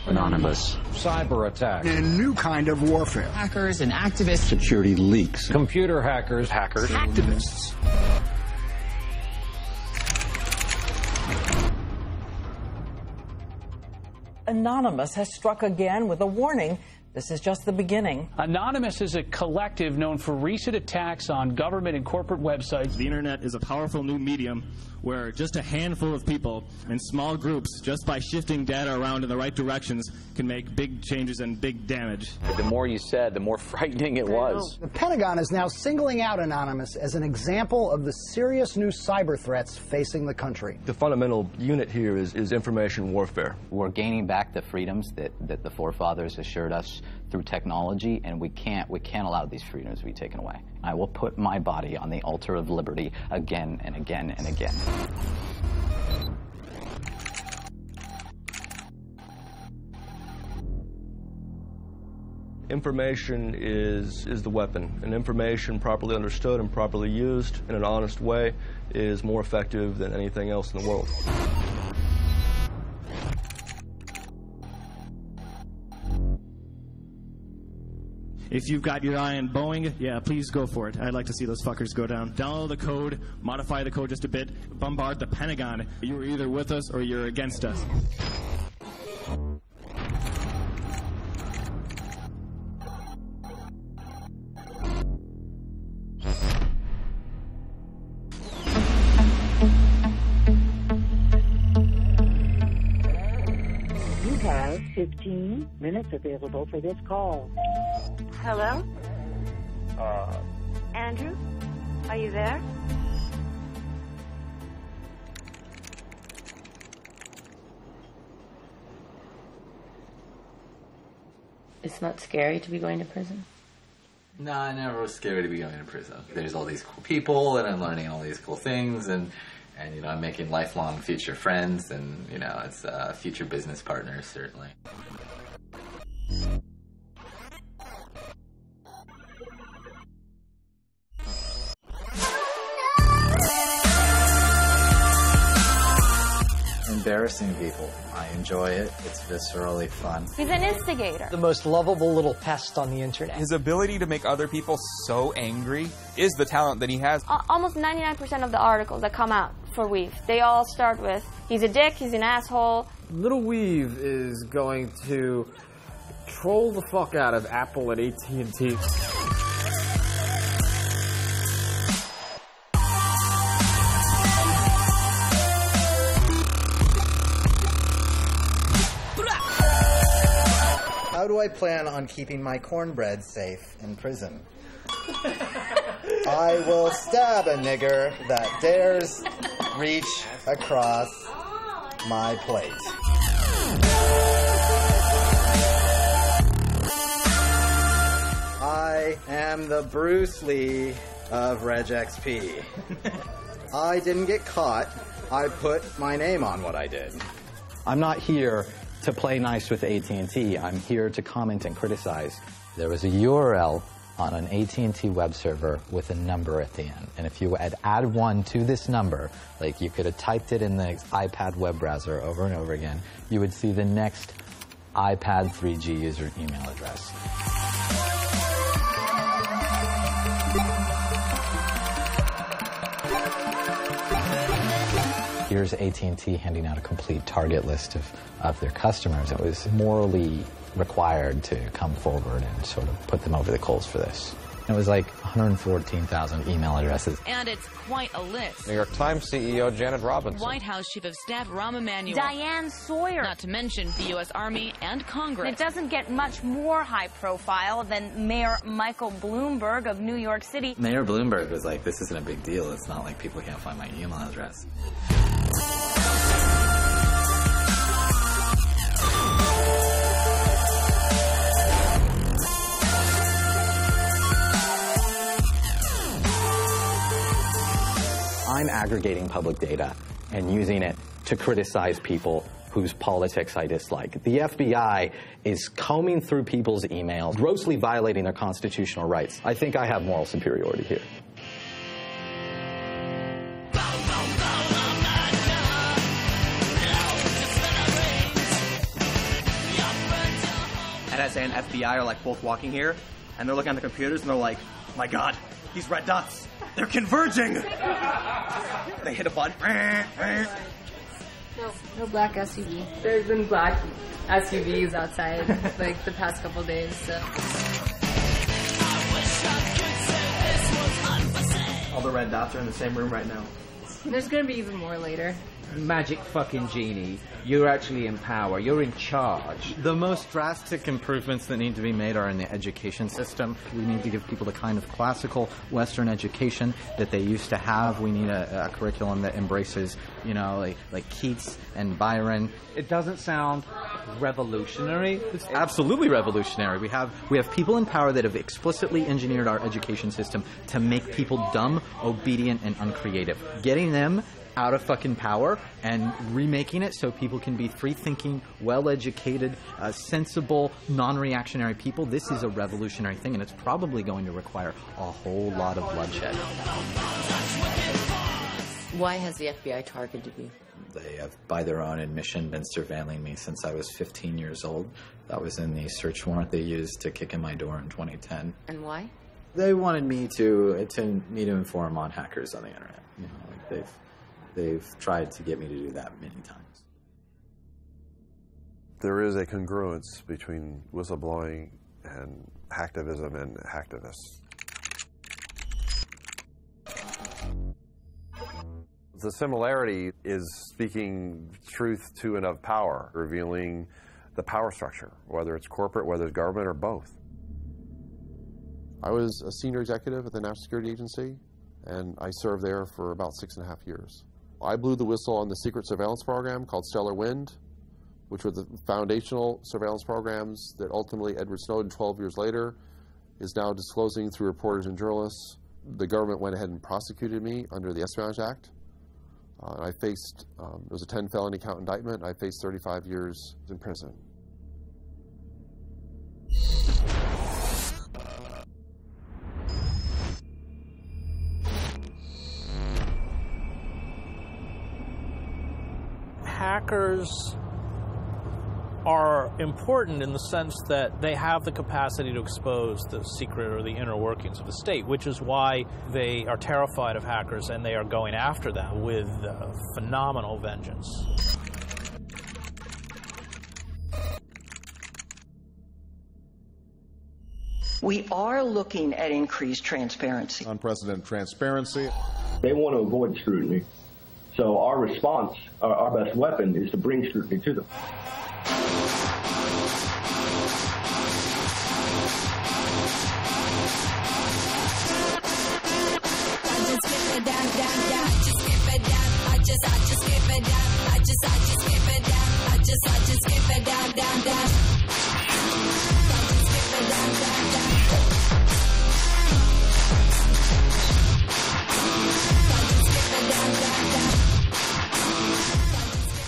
Anonymous. Cyber attacks. A new kind of warfare. Hackers and activists. Security leaks. Computer hackers. Hackers. Hacktivists. Anonymous has struck again with a warning. This is just the beginning. Anonymous is a collective known for recent attacks on government and corporate websites. The internet is a powerful new medium where just a handful of people in small groups, just by shifting data around in the right directions, can make big changes and big damage. The more you said, the more frightening it was. The Pentagon is now singling out Anonymous as an example of the serious new cyber threats facing the country. The fundamental unit here is information warfare. We're gaining back the freedoms that the forefathers assured us through technology, and we can't allow these freedoms to be taken away. I will put my body on the altar of liberty again and again and again. Information is the weapon, and information properly understood and properly used in an honest way is more effective than anything else in the world. If you've got your eye on Boeing, yeah, please go for it. I'd like to see those fuckers go down. Download the code, modify the code just a bit, bombard the Pentagon. You're either with us or you're against us. You have 15 minutes available for this call. Hello? Andrew? Are you there? It's not scary to be going to prison? No, I never was scary to be going to prison. There's all these cool people, and I'm learning all these cool things, and you know, I'm making lifelong future friends, and you know, it's future business partners, certainly. Embarrassing people. I enjoy it. It's viscerally fun. He's an instigator. The most lovable little pest on the internet. His ability to make other people so angry is the talent that he has. Almost 99% of the articles that come out for Weave, they all start with, he's a dick, he's an asshole. Little Weave is going to troll the fuck out of Apple and AT&T. How do I plan on keeping my cornbread safe in prison? I will stab a nigger that dares reach across my plate. I am the Bruce Lee of Reg XP. I didn't get caught. I put my name on what I did. I'm not here to play nice with AT&T. I'm here to comment and criticize. There was a URL on an AT&T web server with a number at the end. And if you had add 1 to this number, like you could have typed it in the iPad web browser over and over again, you would see the next iPad 3G user email address. Here's AT&T handing out a complete target list of their customers. It was morally required to come forward and sort of put them over the coals for this. It was like 114,000 email addresses. And it's quite a list. New York Times CEO Janet Robinson. White House Chief of Staff Rahm Emanuel. Diane Sawyer. Not to mention the U.S. Army and Congress. And it doesn't get much more high profile than Mayor Michael Bloomberg of New York City. Mayor Bloomberg was like, this isn't a big deal. It's not like people can't find my email address. I'm aggregating public data and using it to criticize people whose politics I dislike. The FBI is combing through people's emails, grossly violating their constitutional rights. I think I have moral superiority here. NSA and FBI are like both walking here, and they're looking at the computers, and they're like, my God, these red dots, they're converging! They hit a button. No black SUV. There's been black SUVs outside like the past couple days, so. All the red dots are in the same room right now. There's gonna be even more later. Magic fucking genie. You're actually in power. You're in charge. The most drastic improvements that need to be made are in the education system. We need to give people the kind of classical Western education that they used to have. We need a curriculum that embraces, like Keats and Byron. It doesn't sound revolutionary. It's absolutely revolutionary. We have people in power that have explicitly engineered our education system to make people dumb, obedient, and uncreative. Getting them out of fucking power and remaking it so people can be free-thinking, well-educated, sensible, non-reactionary people. This is a revolutionary thing, and it's probably going to require a whole lot of bloodshed. Why has the FBI targeted you? They have, by their own admission, been surveilling me since I was 15 years old. That was in the search warrant they used to kick in my door in 2010. And why? They wanted me to inform on hackers on the internet. They've tried to get me to do that many times. There is a congruence between whistleblowing and hacktivism and hacktivists. The similarity is speaking truth to and of power, revealing the power structure, whether it's corporate, whether it's government, or both. I was a senior executive at the National Security Agency, and I served there for about 6.5 years. I blew the whistle on the secret surveillance program called Stellar Wind, which were the foundational surveillance programs that ultimately Edward Snowden, 12 years later, is now disclosing through reporters and journalists. The government went ahead and prosecuted me under the Espionage Act. I faced, it was a 10 felony count indictment. I faced 35 years in prison. Hackers are important in the sense that they have the capacity to expose the secret or the inner workings of the state, which is why they are terrified of hackers and they are going after them with phenomenal vengeance. We are looking at increased transparency. Unprecedented transparency. They want to avoid scrutiny. So our response, our best weapon, is to bring scrutiny to them.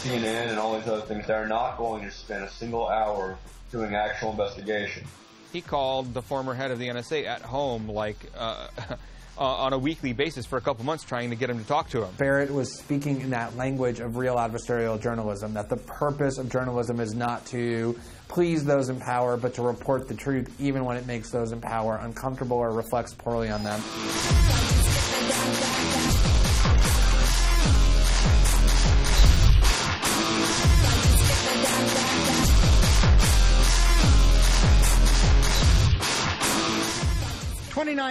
CNN and all these other things, they're not going to spend a single hour doing actual investigation. He called the former head of the NSA at home, on a weekly basis for a couple months, trying to get him to talk to him. Barrett was speaking in that language of real adversarial journalism, that the purpose of journalism is not to please those in power, but to report the truth even when it makes those in power uncomfortable or reflects poorly on them.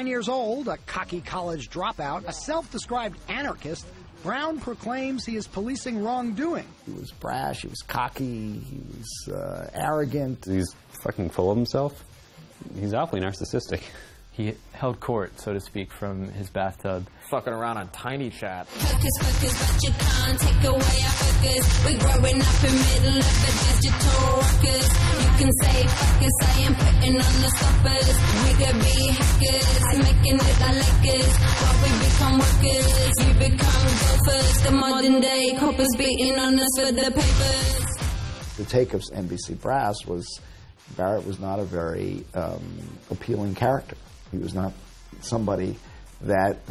Years old, a cocky college dropout, a self-described anarchist, Brown proclaims he is policing wrongdoing. He was brash, he was cocky, he was arrogant. He's fucking full of himself. He's awfully narcissistic. He held court, so to speak, from his bathtub. Fucking around on Tiny Chat. Focus, but you can't take away our focus. We're growing up in middle of the digital ruckus. You can say fuck us, I am putting on the stoppers. We could be hackers, I'm making it our Lakers. While we become workers, you become gophers. The modern day coppers beating on us for the papers. The take of NBC Brass was Barrett was not a very appealing character. He was not somebody that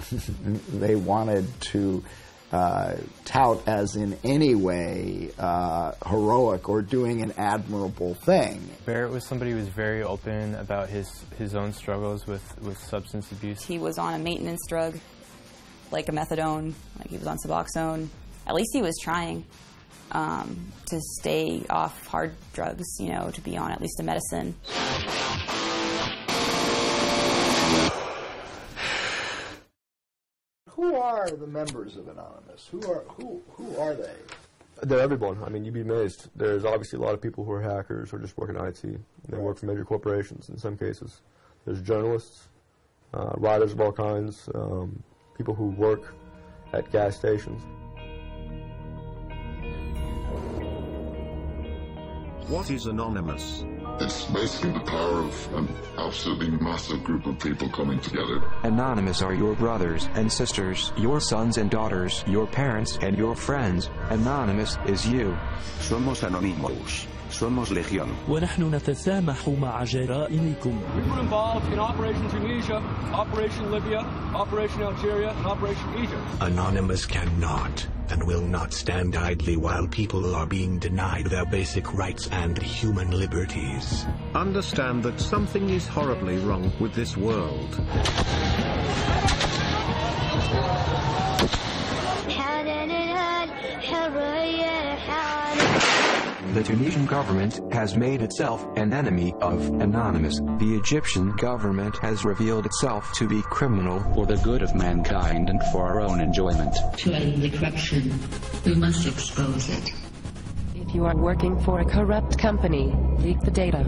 they wanted to tout as in any way heroic or doing an admirable thing. Barrett was somebody who was very open about his own struggles with substance abuse. He was on a maintenance drug, like a methadone, like he was on Suboxone. At least he was trying to stay off hard drugs, you know, to be on at least a medicine. Who are the members of Anonymous? Who are they? They're everyone. I mean, you'd be amazed. There's obviously a lot of people who are hackers or just work in IT. They work for major corporations in some cases. There's journalists, writers of all kinds, people who work at gas stations. What is Anonymous? It's basically the power of an absolutely massive group of people coming together. Anonymous are your brothers and sisters, your sons and daughters, your parents and your friends. Anonymous is you. Somos anónimos. Somos legión. ونحن نتسامح مع جرائمكم. We were involved in Operation Tunisia, Operation Libya, Operation Algeria, and Operation Egypt. Anonymous cannot and will not stand idly while people are being denied their basic rights and human liberties. Understand that something is horribly wrong with this world. The Tunisian government has made itself an enemy of Anonymous. The Egyptian government has revealed itself to be criminal for the good of mankind and for our own enjoyment. To end the corruption, we must expose it. If you are working for a corrupt company, leak the data.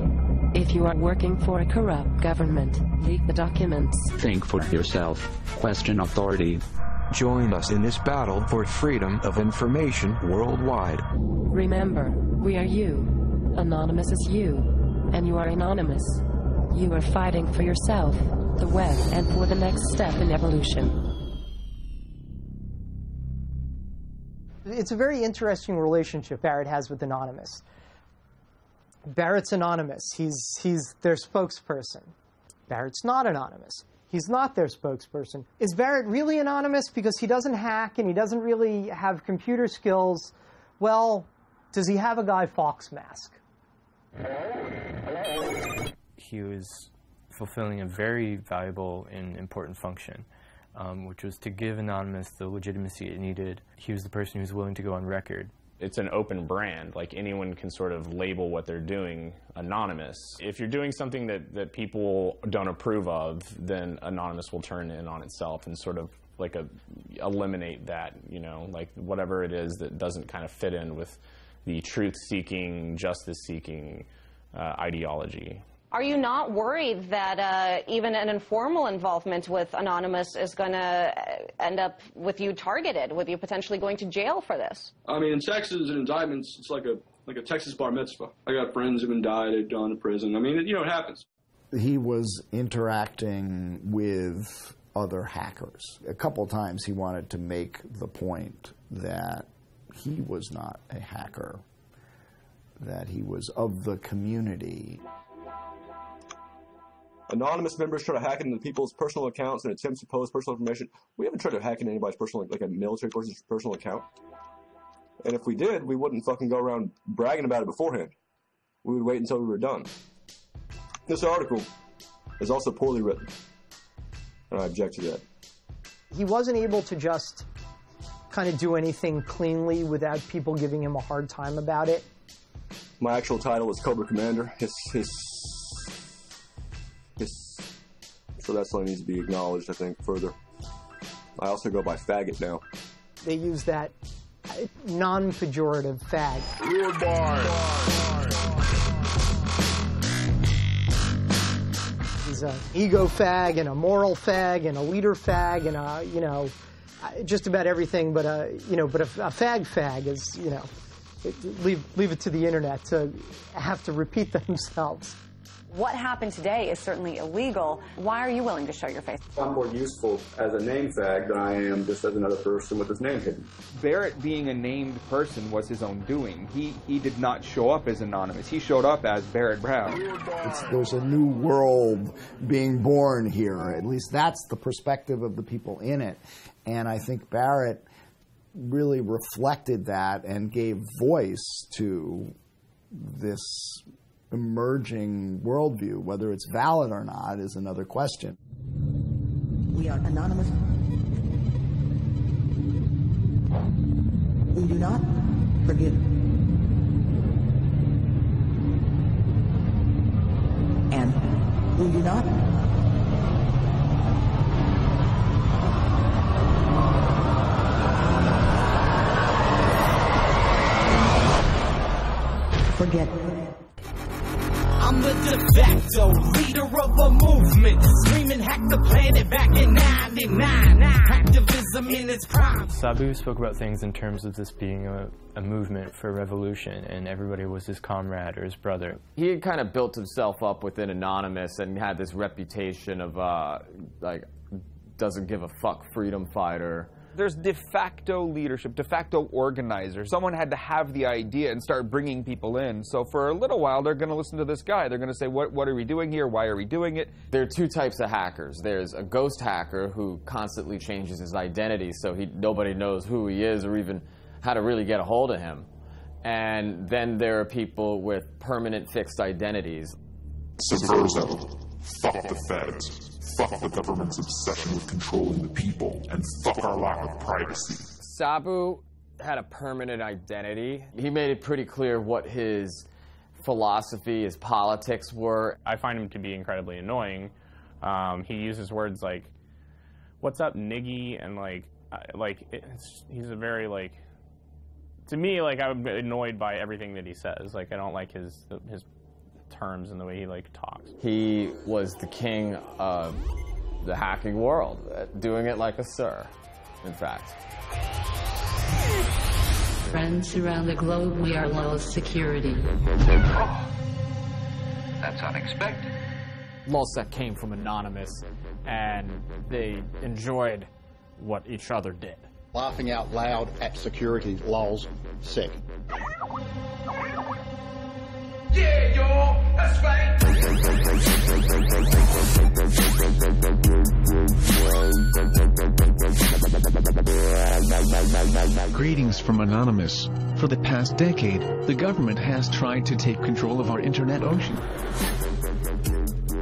If you are working for a corrupt government, leak the documents. Think for yourself. Question authority. Join us in this battle for freedom of information worldwide. Remember, we are you. Anonymous is you. And you are anonymous. You are fighting for yourself, the web, and for the next step in evolution. It's a very interesting relationship Barrett has with Anonymous. Barrett's anonymous. He's their spokesperson. Barrett's not anonymous. He's not their spokesperson. Is Barrett really anonymous because he doesn't hack and he doesn't really have computer skills? Well, does he have a Guy Fawkes mask? He was fulfilling a very valuable and important function, which was to give Anonymous the legitimacy it needed. He was the person who was willing to go on record. It's an open brand. Like, anyone can sort of label what they're doing anonymous. If you're doing something that people don't approve of, then Anonymous will turn in on itself and sort of like eliminate that, you know, like whatever it is that doesn't kind of fit in with the truth-seeking, justice-seeking ideology. Are you not worried that even an informal involvement with Anonymous is going to end up with you targeted, with you potentially going to jail for this? I mean, in Texas and indictments, it's like a Texas bar mitzvah. I got friends who've been died, they've gone to prison. I mean, it happens. He was interacting with other hackers. A couple times he wanted to make the point that he was not a hacker, that he was of the community. Anonymous members try to hack into people's personal accounts and attempts to post personal information. We haven't tried to hack into anybody's personal, like a military person's personal account. And if we did, we wouldn't fucking go around bragging about it beforehand. We would wait until we were done. This article is also poorly written, and I object to that. He wasn't able to just kind of do anything cleanly without people giving him a hard time about it. My actual title is Cobra Commander. So that's something that needs to be acknowledged, I think, further. I also go by faggot now. They use that non-pejorative fag. He's an ego fag and a moral fag and a leader fag and a, you know, just about everything but a fag is, you know, leave it to the internet to have to repeat themselves. What happened today is certainly illegal. Why are you willing to show your face? I'm more useful as a name fag than I am just as another person with his name hidden. Barrett being a named person was his own doing. He did not show up as anonymous. He showed up as Barrett Brown. There's a new world being born here. At least that's the perspective of the people in it. And I think Barrett really reflected that and gave voice to this emerging worldview. Whether it's valid or not is another question. We are anonymous. We do not forgive. And we do not forget. I'm the de facto leader of a movement, screaming hack the planet back in 99. Activism in its prime. Sabu spoke about things in terms of this being a movement for revolution, and everybody was his comrade or his brother. He had kind of built himself up within Anonymous and had this reputation of, like, doesn't give a fuck freedom fighter. There's de facto leadership, de facto organizers. Someone had to have the idea and start bringing people in. So for a little while, they're going to listen to this guy. They're going to say, what are we doing here? Why are we doing it? There are two types of hackers. There's a ghost hacker who constantly changes his identity so nobody knows who he is or even how to really get a hold of him. And then there are people with permanent fixed identities. Subversive. Fuck the feds. Fuck the government's obsession with controlling the people, and fuck our lack of privacy. Sabu had a permanent identity. He made it pretty clear what his philosophy, his politics were. I find him to be incredibly annoying. He uses words like, what's up, niggy, and he's a very, like, to me, like, I'm annoyed by everything that he says. Like, I don't like his terms and the way he, like, talks. He was the king of the hacking world, doing it like a sir, in fact. Friends around the globe, we are low security. Oh, that's unexpected. LulzSec came from Anonymous, and they enjoyed what each other did. Laughing out loud at security, lols, sick. Yeah, yo, that's right. Greetings from Anonymous. For the past decade, the government has tried to take control of our internet ocean.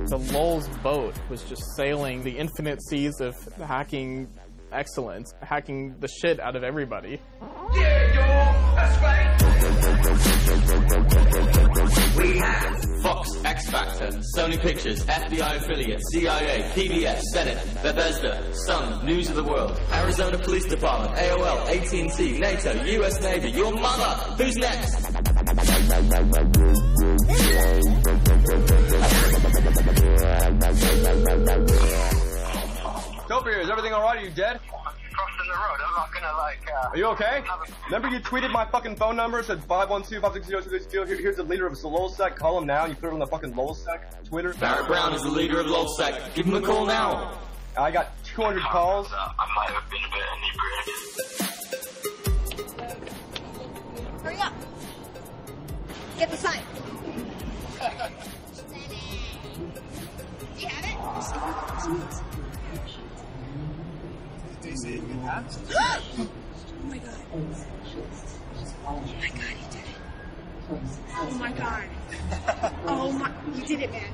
The Lulz boat was just sailing the infinite seas of hacking excellence, hacking the shit out of everybody. Yeah, yo, that's right. We have Fox, X Factor, Sony Pictures, FBI affiliate, CIA, PBS, Senate, Bethesda, Sun, News of the World, Arizona Police Department, AOL, AT&T, NATO, US Navy, your mother. Who's next? Topher, is everything alright? Are you dead? Crossing the road. I'm not gonna, Are you okay? Remember you tweeted my fucking phone number, said 512-560-262. Here's the leader of LulzSec. Call him now, and you put it on the fucking LulzSec Twitter. Barrett Brown is the leader of LulzSec. Give him a call now. I got 200 calls. I might have been a bit inebriated. Hurry up. Get the sign. Do you have it? Oh my god. Oh my god, you did it. Oh my god. Oh my, you did it, man.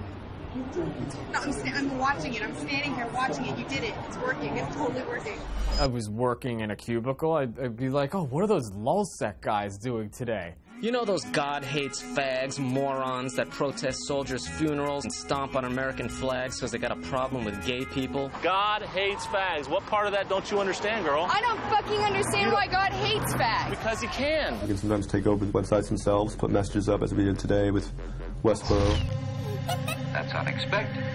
No, I'm watching it. I'm standing here watching it. You did it. It's working. It's totally working. I was working in a cubicle. I'd be like, oh, what are those LulzSec guys doing today? You know those God hates fags, morons that protest soldiers' funerals and stomp on American flags because they got a problem with gay people? God hates fags. What part of that don't you understand, girl? I don't fucking understand why God hates fags. Because he can. You can sometimes take over the websites themselves, put messages up as we did today with Westboro. That's unexpected.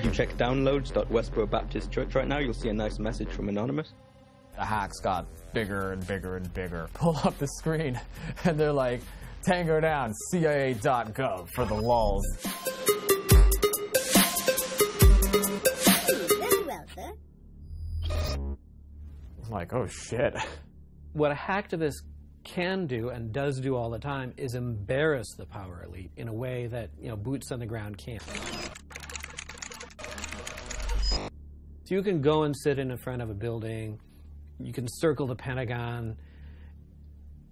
You check downloads.Westboro Baptist Church right now, you'll see a nice message from Anonymous. The hacks got bigger and bigger and bigger. Pull up the screen, and they're like, Tango down, CIA.gov for the lulz. Very well, sir. I'm like, oh shit. What a hacktivist can do and does do all the time is embarrass the power elite in a way that, boots on the ground can't. So you can go and sit in front of a building, You can circle the Pentagon.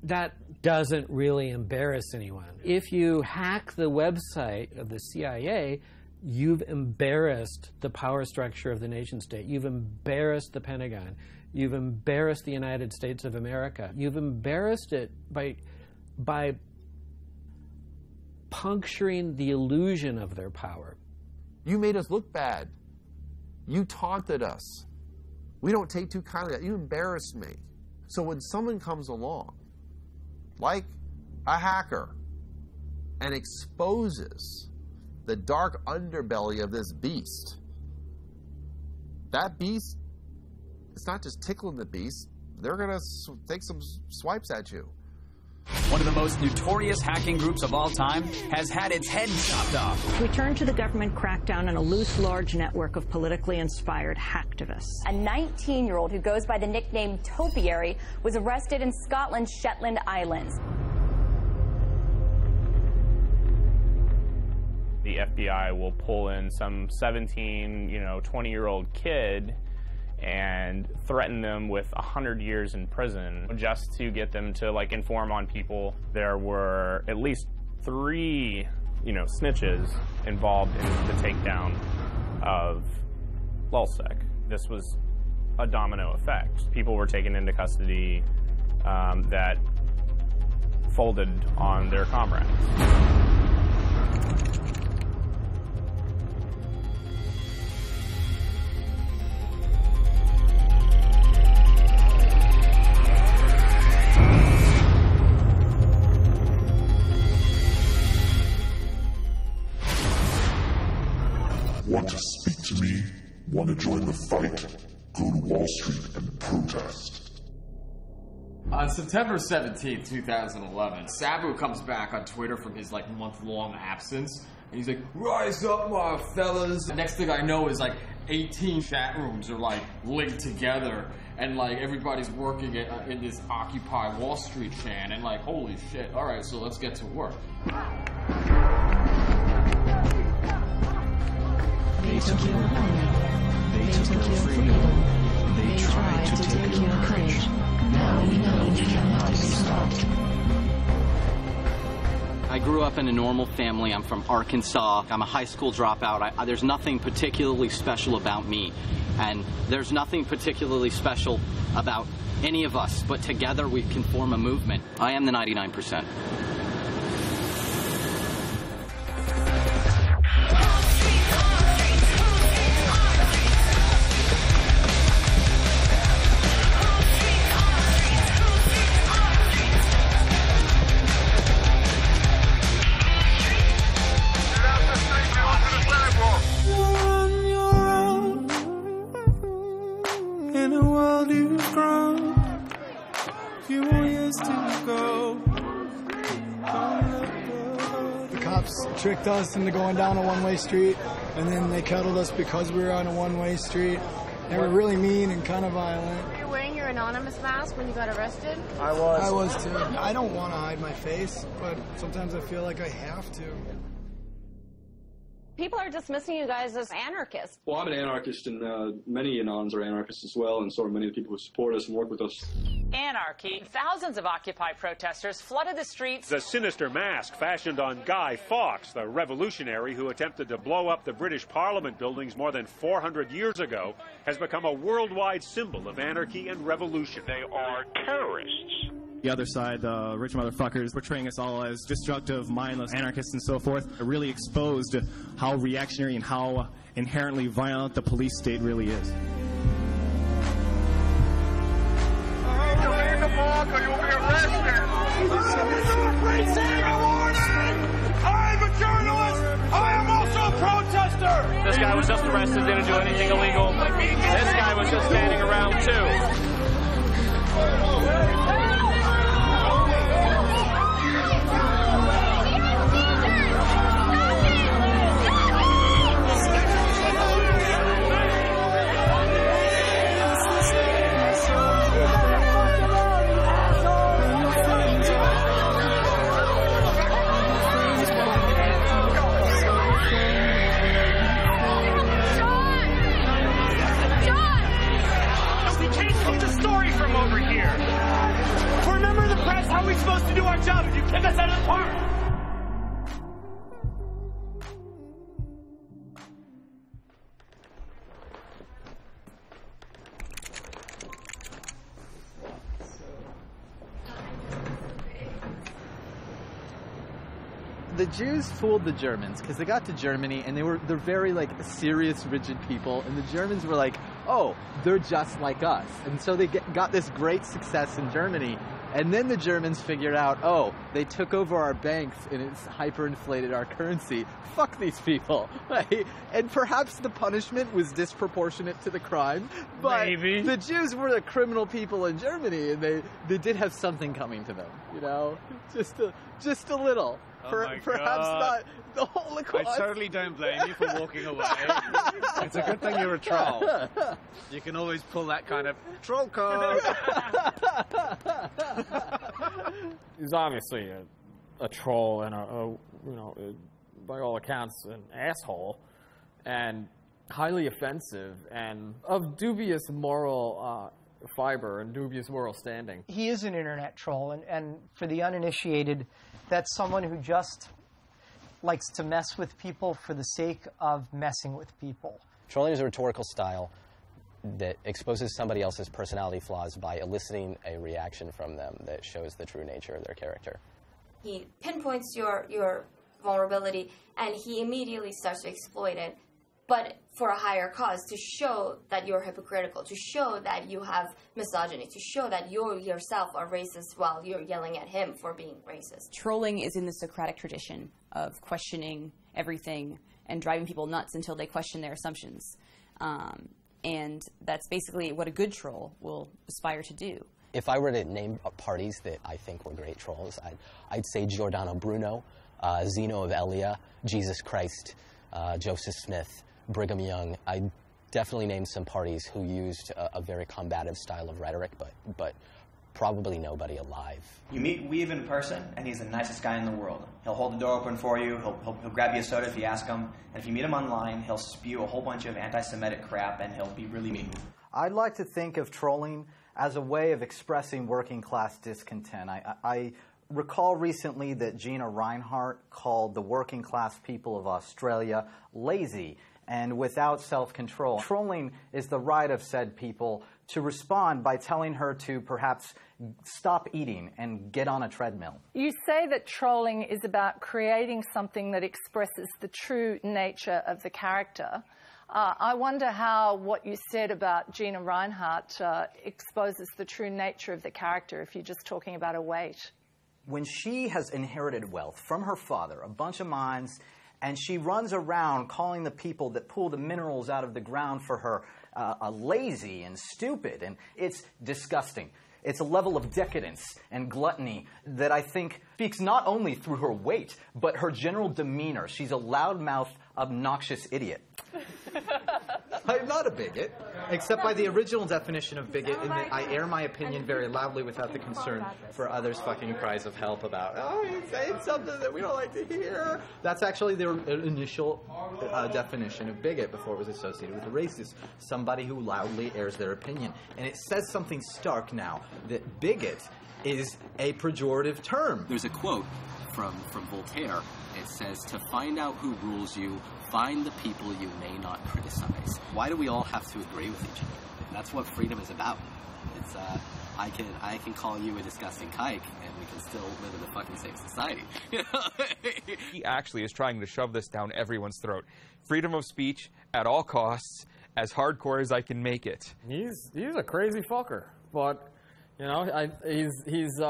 That doesn't really embarrass anyone. If you hack the website of the CIA, you've embarrassed the power structure of the nation state. You've embarrassed the Pentagon. You've embarrassed the United States of America. You've embarrassed it by puncturing the illusion of their power. You made us look bad. You taunted us. We don't take too kindly to that. You embarrassed me. So when someone comes along, like a hacker, and exposes the dark underbelly of this beast, that beast, it's not just tickling the beast, they're going to take some swipes at you. One of the most notorious hacking groups of all time has had its head chopped off. We turn to the government crackdown on a loose, large network of politically inspired hacktivists. A 19-year-old who goes by the nickname Topiary was arrested in Scotland's Shetland Islands. The FBI will pull in some 17, 20-year-old kid and threaten them with 100 years in prison just to get them to inform on people. There were at least 3 snitches involved in the takedown of Lulzsec. This was a domino effect. People were taken into custody that folded on their comrades. Want to speak to me? Want to join the fight? Go to Wall Street and protest. On September 17th, 2011, Sabu comes back on Twitter from his month-long absence, and he's like, "Rise up, my fellas." The next thing I know is 18 chat rooms are linked together, and everybody's working in this Occupy Wall Street chant, and holy shit, all right, so let's get to work. They took your money. They took your freedom. They tried to take your courage. Now we know we cannot be stopped. I grew up in a normal family. I'm from Arkansas. I'm a high school dropout. There's nothing particularly special about me. And there's nothing particularly special about any of us. But together we can form a movement. I am the 99%. Tricked us into going down a one-way street, and then they kettled us because we were on a one-way street. They were really mean and kind of violent. Were you wearing your anonymous mask when you got arrested? I was too. I don't want to hide my face, but sometimes I feel like I have to. People are dismissing you guys as anarchists. Well, I'm an anarchist, and many Anons are anarchists as well, and so are many of the people who support us and work with us. Anarchy. Thousands of Occupy protesters flooded the streets. The sinister mask fashioned on Guy Fawkes, the revolutionary who attempted to blow up the British Parliament buildings more than 400 years ago, has become a worldwide symbol of anarchy and revolution. They are terrorists. The other side, the rich motherfuckers, portraying us all as destructive, mindless anarchists and so forth, really exposed how reactionary and how inherently violent the police state really is. Read the book or you'll be arrested. I'm a journalist. I am also a protester. This guy was just arrested, didn't do anything illegal. This guy was just standing around too. We can't keep this How are we supposed to do our job if you kick us out of the park? The Jews fooled the Germans because they got to Germany and they're very like serious, rigid people, and the Germans were like, oh, they're just like us, and so they got this great success in Germany, and then the Germans figured out, oh, they took over our banks and it's hyperinflated our currency. Fuck these people, right? And perhaps the punishment was disproportionate to the crime, but maybe the Jews were the criminal people in Germany, and they did have something coming to them, you know, just a little. Perhaps not the Holocaust. I totally don't blame you for walking away. It's a good thing you're a troll. You can always pull that kind of troll card. He's obviously a troll and by all accounts, an asshole, and highly offensive and of dubious moral fiber and dubious moral standing. He is an internet troll, and for the uninitiated, that's someone who just likes to mess with people for the sake of messing with people. Trolling is a rhetorical style that exposes somebody else's personality flaws by eliciting a reaction from them that shows the true nature of their character. He pinpoints your vulnerability, and he immediately starts to exploit it, but for a higher cause, to show that you're hypocritical, to show that you have misogyny, to show that you yourself are racist while you're yelling at him for being racist. Trolling is in the Socratic tradition of questioning everything and driving people nuts until they question their assumptions. And that's basically what a good troll will aspire to do. If I were to name parties that I think were great trolls, I'd say Giordano Bruno, Zeno of Elia, Jesus Christ, Joseph Smith, Brigham Young. I definitely named some parties who used a very combative style of rhetoric, but probably nobody alive. You meet Weave in person, and he's the nicest guy in the world. He'll hold the door open for you, he'll grab you a soda if you ask him, and if you meet him online, he'll spew a whole bunch of anti-Semitic crap, and he'll be really mean. I'd like to think of trolling as a way of expressing working class discontent. I recall recently that Gina Reinhart called the working class people of Australia lazy and without self-control. Trolling is the right of said people to respond by telling her to perhaps stop eating and get on a treadmill. You say that trolling is about creating something that expresses the true nature of the character. I wonder how what you said about Gina Reinhart exposes the true nature of the character if you're just talking about her weight. When she has inherited wealth from her father, a bunch of mines, and she runs around calling the people that pull the minerals out of the ground for her lazy and stupid, and it's disgusting. It's a level of decadence and gluttony that I think speaks not only through her weight, but her general demeanor. She's a loudmouth, obnoxious idiot. I'm not a bigot, except by the original definition of bigot, in that I air my opinion very loudly without the concern for others' fucking cries of help about, oh, he's saying something that we don't like to hear. That's actually the initial definition of bigot before it was associated with a racist, somebody who loudly airs their opinion. And it says something stark now, that bigot is a pejorative term. There's a quote from Voltaire. It says, to find out who rules you, find the people you may not criticize. Why do we all have to agree with each other? That's what freedom is about. It's I can call you a disgusting kike, and we can still live in a fucking safe society. He actually is trying to shove this down everyone's throat. Freedom of speech at all costs, as hardcore as I can make it. He's a crazy fucker, but you know, he's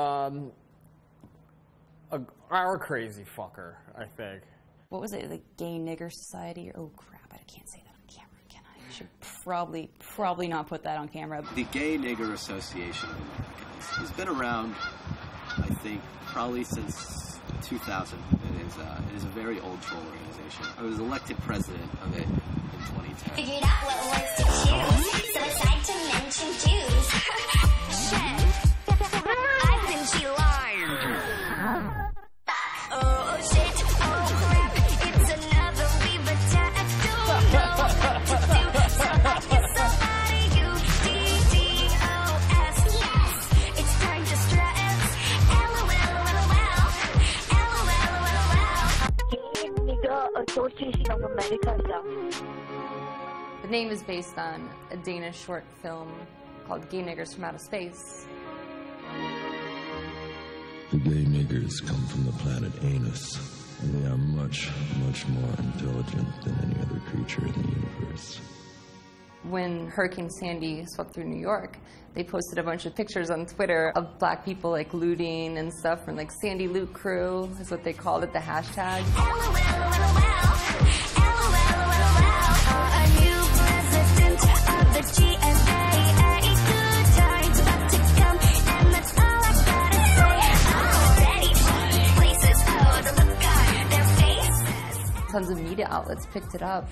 our crazy fucker, I think. What was it, the Gay Nigger Society? Oh crap, I can't say that on camera, can I? I should probably not put that on camera. The Gay Nigger Association of America has been around, I think, probably since 2000. It is a very old troll organization. I was elected president of it in 2010. Figured out what words to choose, so it's time to mention Jews. Shit, I've been G-lined. Oh shit, oh crap, it's another Weaver attack. Don't know what to do, so I guess somebody U-D-D-O-S. Yes, it's time to stress. shortchanging of America stuff. The name is based on a Danish short film called Gay Niggers from Outer Space. The gay niggers come from the planet Anus, and they are much, much more intelligent than any other creature in the universe. When Hurricane Sandy swept through New York, they posted a bunch of pictures on Twitter of black people like looting and stuff from like Sandy Loot Crew is what they called it, the hashtag. A new president of the GSA. Good times about to come, and that's all I gotta say. Already places, oh, the look on their faces. Tons of media outlets picked it up.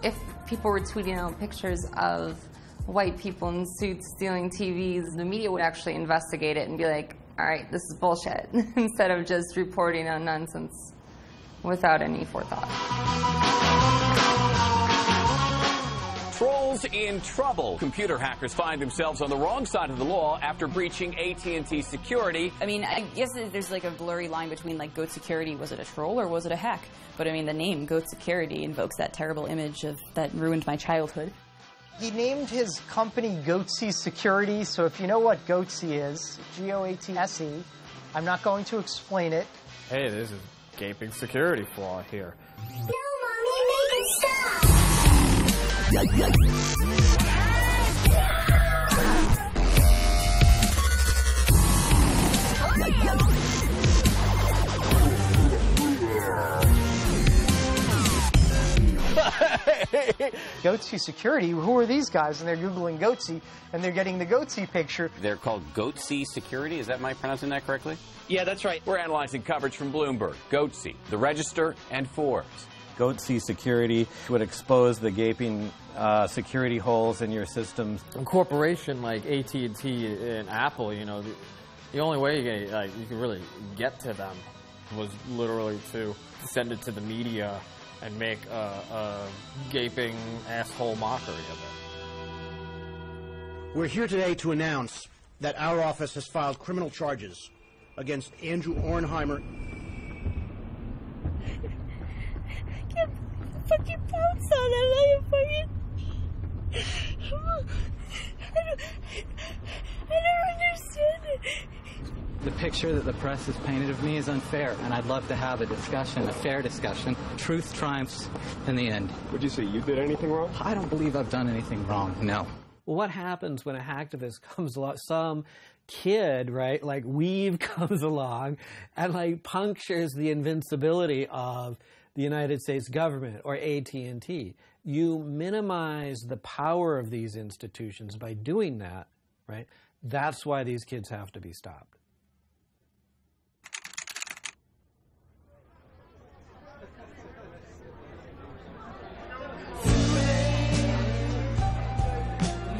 If people were tweeting out pictures of white people in suits stealing TVs, the media would actually investigate it and be like, all right, this is bullshit, instead of just reporting on nonsense without any forethought. Trolls in trouble. Computer hackers find themselves on the wrong side of the law after breaching AT&T security. I mean, I guess there's like a blurry line between like Goat Security, was it a troll or was it a hack? But I mean, the name Goat Security invokes that terrible image of that ruined my childhood. He named his company Goatsy Security, so if you know what Goatsy is, G-O-A-T-S-E, I'm not going to explain it. Hey, there's a gaping security flaw here. No, Mommy, make it stop! Goatsy Security, who are these guys? And they're Googling Goatsy, and they're getting the Goatsy picture. They're called Goatsy Security. Is that, am I pronouncing that correctly? Yeah, that's right. We're analyzing coverage from Bloomberg, Goatsy, The Register, and Forbes. Goatsy Security would expose the gaping security holes in your systems. A corporation like AT&T and Apple, you know, the only way you could really get to them was literally to send it to the media and make a gaping asshole mockery of it. We're here today to announce that our office has filed criminal charges against Andrew Ornheimer. I can't fucking pounce on it. I don't understand it. The picture that the press has painted of me is unfair, and I'd love to have a discussion, a fair discussion. Truth triumphs in the end. Would you say you did anything wrong? I don't believe I've done anything wrong, no. Well, what happens when a hacktivist comes along, some kid, right, like Weave comes along and like punctures the invincibility of the United States government or AT&T? You minimize the power of these institutions by doing that, right? That's why these kids have to be stopped.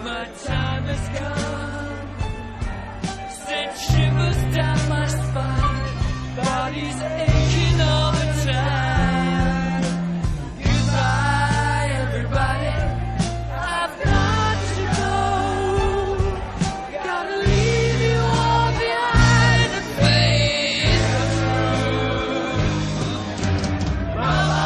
My time is gone. Sent shivers down my spine. Body's aching all the time. Goodbye, everybody. I've got to go. Gotta leave you all behind and face the truth. Mama.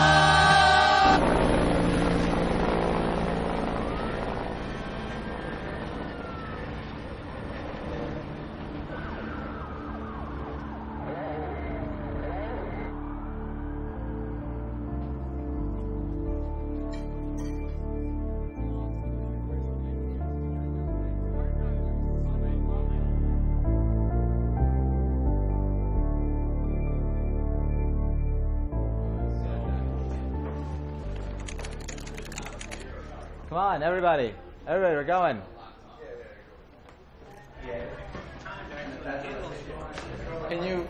Come on, everybody. Everybody, we're going.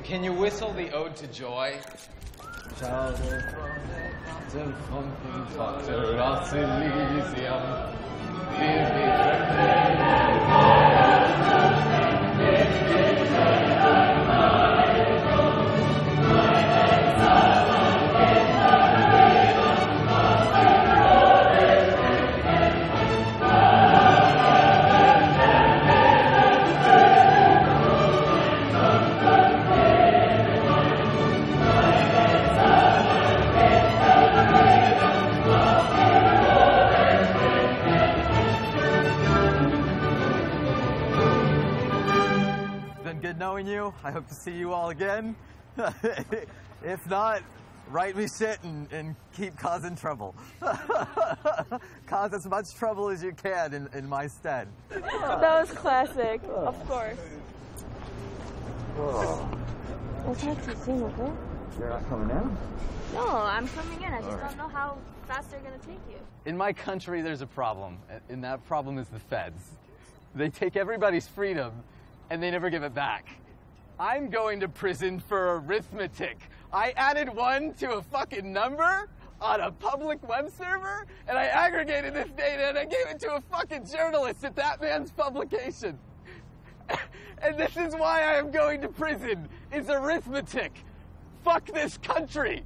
Can you whistle the Ode to Joy? well, I hope to see you all again. If not, write me shit and keep causing trouble. Cause as much trouble as you can in my stead. That was classic, of course. What's that scene with it? You're not coming in? No, I'm coming in. I just don't know how fast they're going to take you. In my country, there's a problem, and that problem is the feds. They take everybody's freedom, and they never give it back. I'm going to prison for arithmetic. I added 1 to a fucking number on a public web server, and I aggregated this data, and I gave it to a fucking journalist at that man's publication. And this is why I am going to prison, is arithmetic. Fuck this country.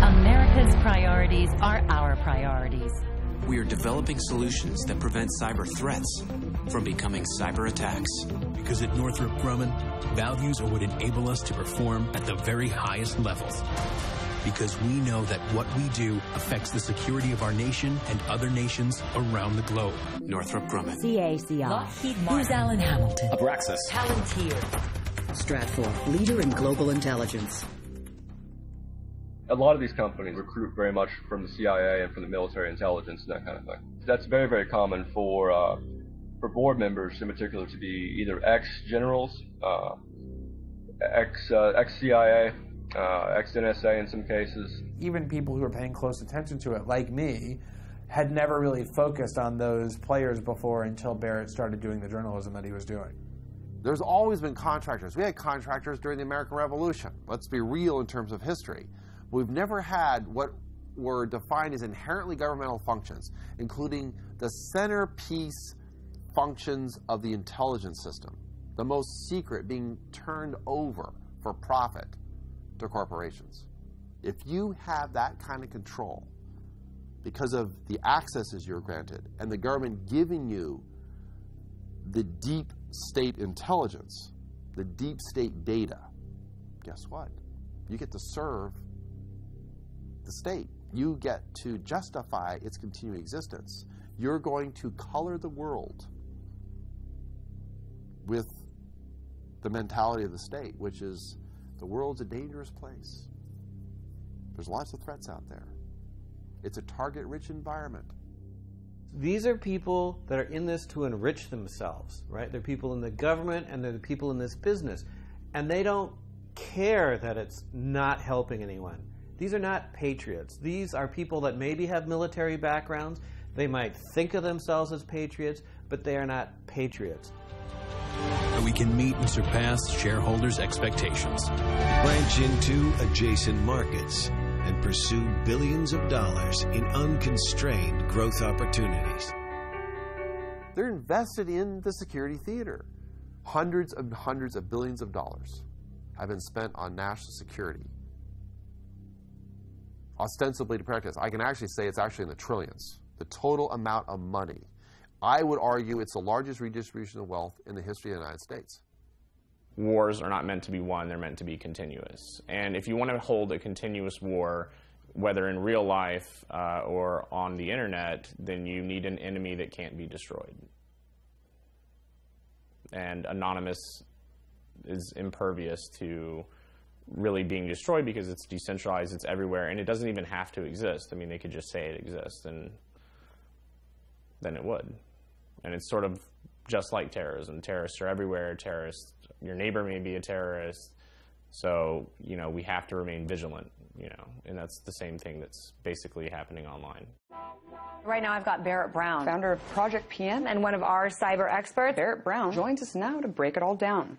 America's priorities are our priorities. We are developing solutions that prevent cyber threats from becoming cyber attacks. Because at Northrop Grumman, values are what enable us to perform at the very highest levels. Because we know that what we do affects the security of our nation and other nations around the globe. Northrop Grumman. CACI. Lockheed Martin. Booz Allen Hamilton. Abraxas. Palantir. Stratfor, leader in global intelligence. A lot of these companies recruit very much from the CIA and from the military intelligence and that kind of thing. That's very, very common for board members in particular to be either ex-generals, ex-CIA, ex-NSA in some cases. Even people who are paying close attention to it, like me, had never really focused on those players before until Barrett started doing the journalism that he was doing. There's always been contractors. We had contractors during the American Revolution. Let's be real in terms of history. We've never had what were defined as inherently governmental functions, including the centerpiece functions of the intelligence system, the most secret being turned over for profit to corporations. If you have that kind of control because of the accesses you're granted and the government giving you the deep state intelligence, the deep state data, guess what? You get to serve the state. You get to justify its continuing existence. You're going to color the world with the mentality of the state, which is the world's a dangerous place. There's lots of threats out there. It's a target-rich environment. These are people that are in this to enrich themselves, right? They're people in the government and they're the people in this business. And they don't care that it's not helping anyone. These are not patriots. These are people that maybe have military backgrounds. They might think of themselves as patriots, but they are not patriots. So we can meet and surpass shareholders' expectations. Branch into adjacent markets and pursue billions of dollars in unconstrained growth opportunities. They're invested in the security theater. Hundreds of billions of dollars have been spent on national security. Ostensibly to protect us. I can actually say it's actually in the trillions. The total amount of money. I would argue it's the largest redistribution of wealth in the history of the United States. Wars are not meant to be won, they're meant to be continuous. And if you want to hold a continuous war, whether in real life or on the internet, then you need an enemy that can't be destroyed. And Anonymous is impervious to really being destroyed because it's decentralized, it's everywhere, and it doesn't even have to exist. I mean, they could just say it exists, and then it would. And it's sort of just like terrorism. Terrorists are everywhere. Terrorists, your neighbor may be a terrorist. So, you know, we have to remain vigilant, you know, and that's the same thing that's basically happening online. Right now I've got Barrett Brown, founder of Project PM and one of our cyber experts. Barrett Brown joins us now to break it all down.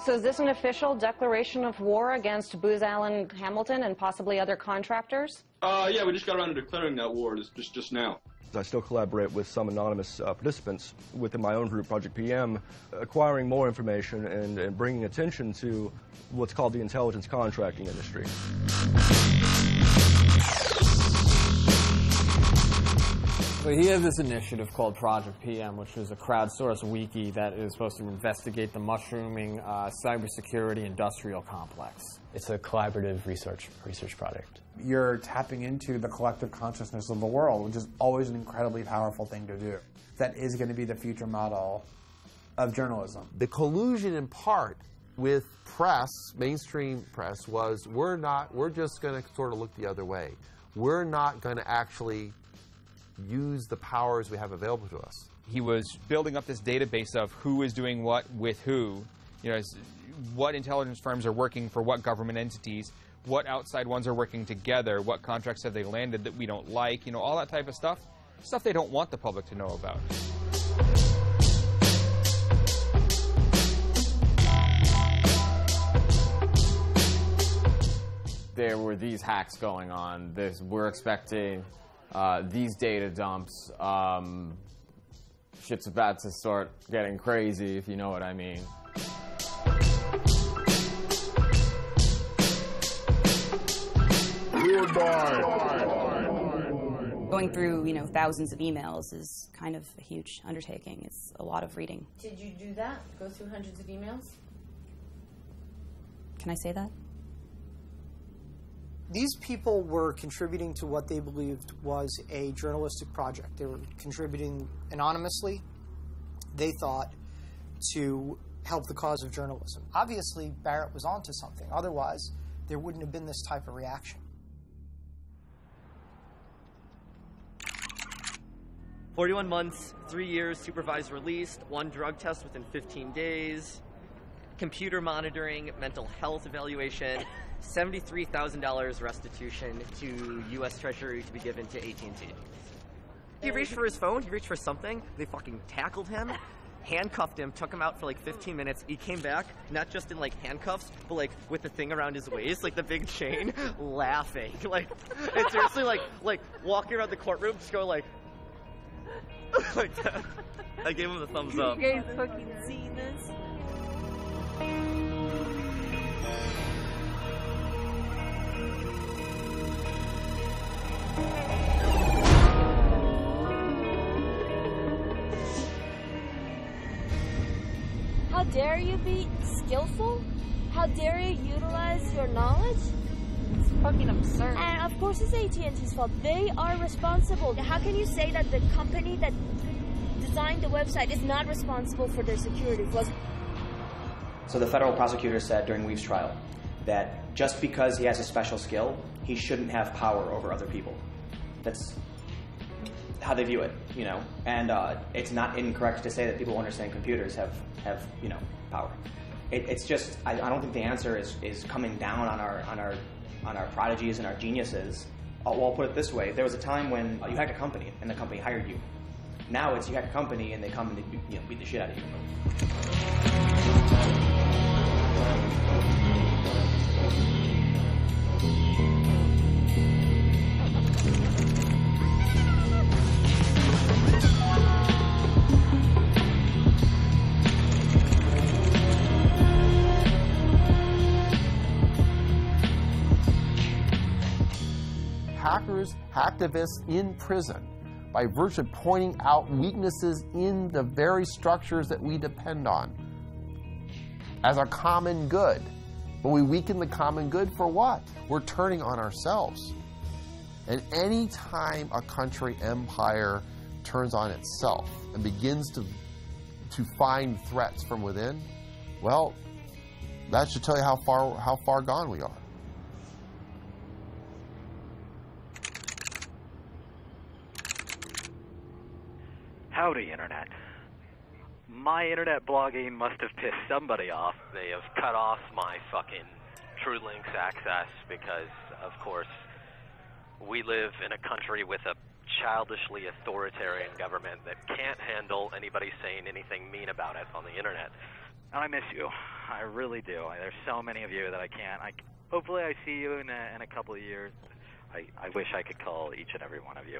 So is this an official declaration of war against Booz Allen Hamilton and possibly other contractors? Yeah, we just got around to declaring that war just now. I still collaborate with some anonymous participants within my own group, Project PM, acquiring more information and bringing attention to what's called the intelligence contracting industry. So he has this initiative called Project PM, which is a crowdsourced wiki that is supposed to investigate the mushrooming cybersecurity industrial complex. It's a collaborative research project. You're tapping into the collective consciousness of the world, which is always an incredibly powerful thing to do. That is going to be the future model of journalism. The collusion in part with press, mainstream press, was we're just going to sort of look the other way. We're not going to actually use the powers we have available to us. He was building up this database of who is doing what with who, you know, what intelligence firms are working for what government entities, what outside ones are working together, what contracts have they landed that we don't like, you know, all that type of stuff they don't want the public to know about. There were these hacks going on. We're expecting these data dumps. Shit's about to start getting crazy, if you know what I mean. Going through, you know, thousands of emails is kind of a huge undertaking. It's a lot of reading. Did you do that? Go through hundreds of emails? Can I say that? These people were contributing to what they believed was a journalistic project. They were contributing anonymously, they thought, to help the cause of journalism. Obviously, Barrett was onto something. Otherwise, there wouldn't have been this type of reaction. 41 months, 3 years, supervised release, 1 drug test within 15 days, computer monitoring, mental health evaluation, $73,000 restitution to U.S. Treasury to be given to AT&T. He reached for his phone, he reached for something, they fucking tackled him, handcuffed him, took him out for like 15 minutes. He came back, not just in like handcuffs, but like with the thing around his waist, like the big chain, laughing. Like, it's seriously like walking around the courtroom, just going like that. I gave him the thumbs up. You guys fucking see this? How dare you be skillful? How dare you utilize your knowledge? It's fucking absurd. And of course it's AT&T's fault. They are responsible. How can you say that the company that designed the website is not responsible for their security flaws? So the federal prosecutor said during Weave's trial that just because he has a special skill, he shouldn't have power over other people. That's how they view it, you know. And it's not incorrect to say that people who understand computers have you know, power. It's just I don't think the answer is coming down on our prodigies and our geniuses. I'll put it this way: there was a time when you hacked a company and the company hired you. Now it's you hack a company and they come and they, you know, beat the shit out of you. Hackers, hacktivists in prison by virtue of pointing out weaknesses in the very structures that we depend on as our common good. But we weaken the common good for what? We're turning on ourselves. And any time a country empire turns on itself and begins to find threats from within, well, that should tell you how far gone we are. Howdy, Internet. My internet blogging must have pissed somebody off. They have cut off my fucking TrueLinks access because, of course, we live in a country with a childishly authoritarian government that can't handle anybody saying anything mean about it on the internet. And I miss you. I really do. There's so many of you that I can't. Hopefully I see you in a couple of years. I wish I could call each and every one of you.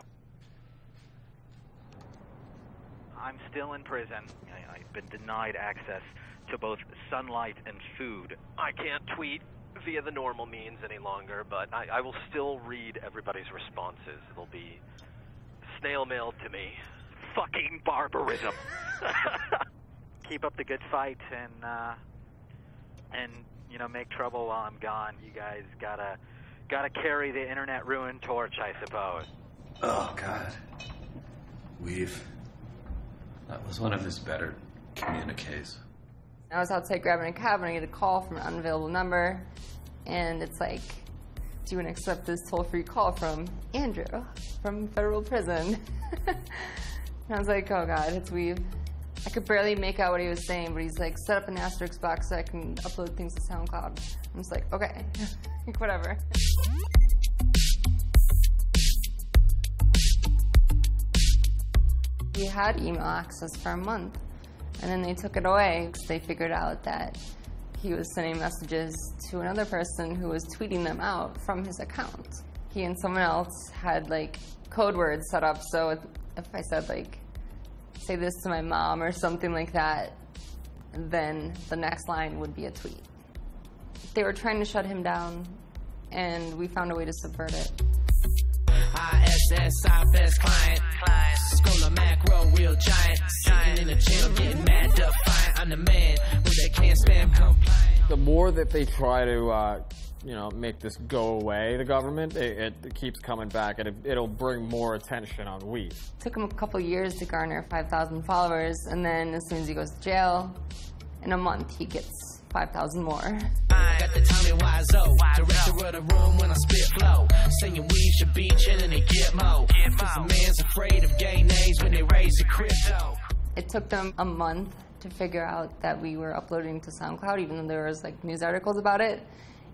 I'm still in prison. I've been denied access to both sunlight and food. I can't tweet via the normal means any longer, but I will still read everybody's responses. It'll be snail mailed to me. Fucking barbarism. Keep up the good fight, and you know, make trouble while I'm gone. You guys gotta carry the internet ruin torch, I suppose. Oh, God. That was one of his better communiques. I was outside grabbing a cab and I get a call from an unavailable number, and it's like, do you want to accept this toll-free call from Andrew from federal prison? And I was like, oh God, it's Weave. I could barely make out what he was saying, but he's like, set up an asterisk box so I can upload things to SoundCloud. I'm just like, okay, whatever. He had email access for a month, and then they took it away because they figured out that he was sending messages to another person who was tweeting them out from his account. He and someone else had like code words set up, so if I said like, say this to my mom or something like that, then the next line would be a tweet. They were trying to shut him down, and we found a way to subvert it. ISS, IFS client. Scroller macro, real giant. Sitting in the channel, getting mad defiant. I'm the man when they can't stand compliant. The more that they try to, you know, make this go away, the government, it keeps coming back, and it'll bring more attention on Weave. It took him a couple years to garner 5,000 followers, and then as soon as he goes to jail, in a month he gets 5,000 more. I got the Tommy Wiseau, director of the room when I spit flow. Saying Weave should be chillin' and get mo. Cause the man's afraid of gay names when they raise the crypto. It took them a month to figure out that we were uploading to SoundCloud, even though there was like news articles about it.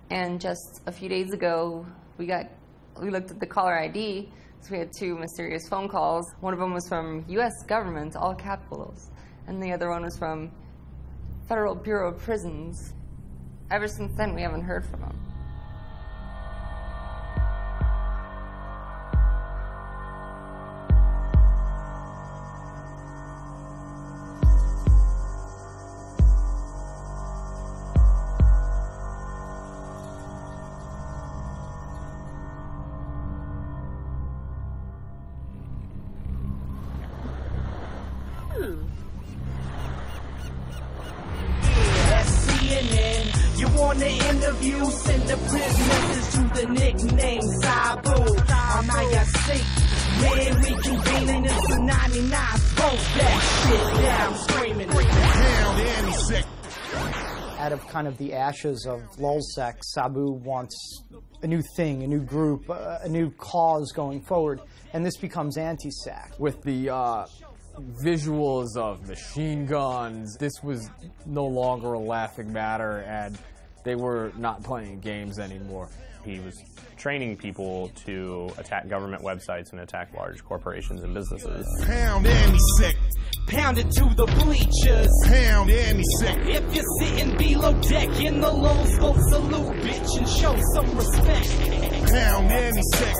And just a few days ago, we looked at the caller ID, so we had 2 mysterious phone calls. One of them was from U.S. government, all capitals, and the other one was from Federal Bureau of Prisons. Ever since then, we haven't heard from him. You want the interview, send the prison message to the nickname Sabu. I'm IRC, man, reconvening in the 99. Both that shit down, screaming. Down, Danny sick. Out of kind of the ashes of LulzSec, Sabu wants a new thing, a new group, a new cause going forward, and this becomes anti-SAC. With the visuals of machine guns, this was no longer a laughing matter, and they were not playing games anymore. He was training people to attack government websites and attack large corporations and businesses. Pound and he's sick. Pound it to the bleachers. Pound and he's sick. If you're sitting below deck in the Lulz, go salute, bitch, and show some respect. Pound and he's sick.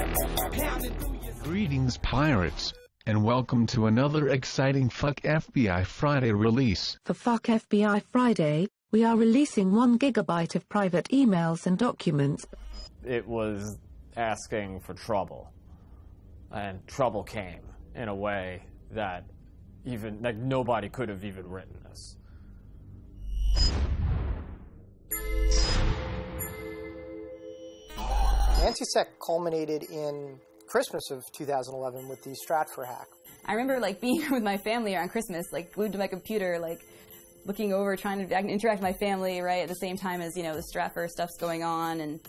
Greetings, pirates, and welcome to another exciting Fuck FBI Friday release. For Fuck FBI Friday, we are releasing 1 gigabyte of private emails and documents. It was asking for trouble, and trouble came in a way that even like nobody could have even written this. Anti-SEC culminated in Christmas of 2011 with the Stratfor hack. I remember like being with my family around Christmas, like glued to my computer, like looking over, trying to interact with my family, right, at the same time as, you know, the Stratfor stuff's going on. And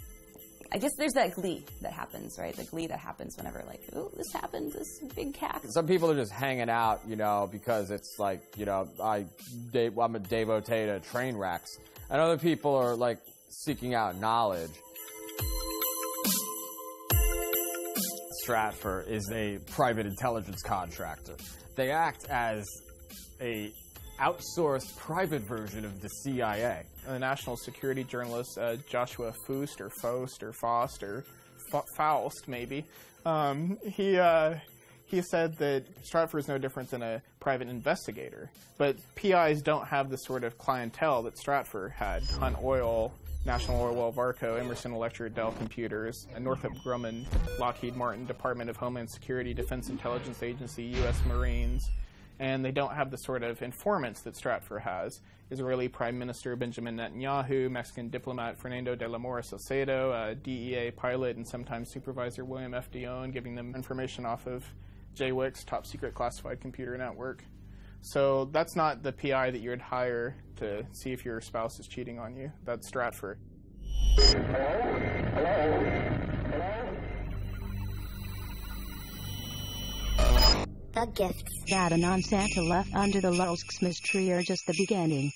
I guess there's that glee that happens, right? The glee that happens whenever, like, oh, this happened, this big hack. Some people are just hanging out, you know, because it's like, you know, I'm a devotee to train wrecks. And other people are, like, seeking out knowledge. Stratfor is a private intelligence contractor. They act as a outsourced private version of the CIA. The national security journalist Joshua Faust or Faust, maybe, he said that Stratfor is no different than a private investigator. But PIs don't have the sort of clientele that Stratfor had. Hunt Oil, National Oilwell Varco, Emerson Electric, Dell Computers, Northrop Grumman, Lockheed Martin, Department of Homeland Security, Defense Intelligence Agency, U.S. Marines, and they don't have the sort of informants that Stratfor has. Israeli Prime Minister Benjamin Netanyahu, Mexican diplomat Fernando de la Mora Salcedo, DEA pilot and sometimes supervisor William F. Dion, giving them information off of JWIC's top secret classified computer network. So that's not the PI that you would hire to see if your spouse is cheating on you. That's Stratfor. The gifts that a non-Santa left under the Christmas tree are just the beginning.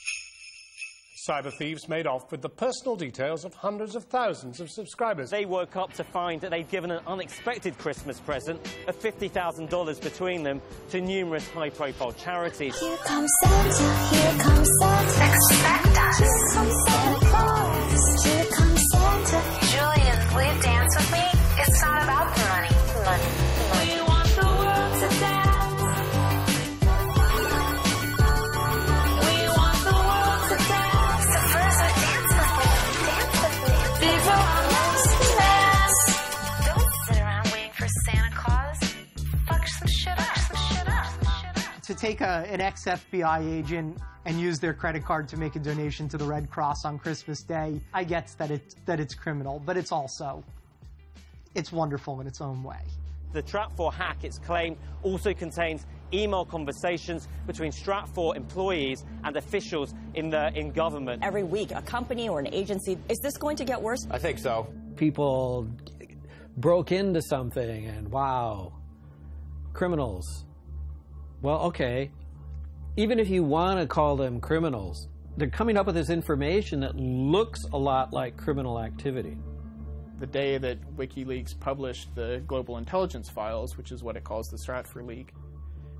Cyber thieves made off with the personal details of hundreds of thousands of subscribers. They woke up to find that they'd given an unexpected Christmas present of $50,000 between them to numerous high-profile charities. Here comes Santa, here comes Santa. Expect us. Here comes Santa Claus. Here comes Santa. Julian, will you dance with me? It's not about the money. We want the world to dance. We want the world to dance. So first, dance with me. Dance with me. Before Christmas. Don't sit around waiting for Santa Claus. Fuck some shit up. To take an ex-FBI agent and use their credit card to make a donation to the Red Cross on Christmas Day, I get that it's criminal, but it's wonderful in its own way. The Stratfor hack, it's claimed, also contains email conversations between Stratfor employees and officials in government. Every week, a company or an agency, is this going to get worse? I think so. People broke into something and wow, criminals. Well, okay, even if you want to call them criminals, they're coming up with this information that looks a lot like criminal activity. The day that WikiLeaks published the global intelligence files, which is what it calls the Stratfor leak,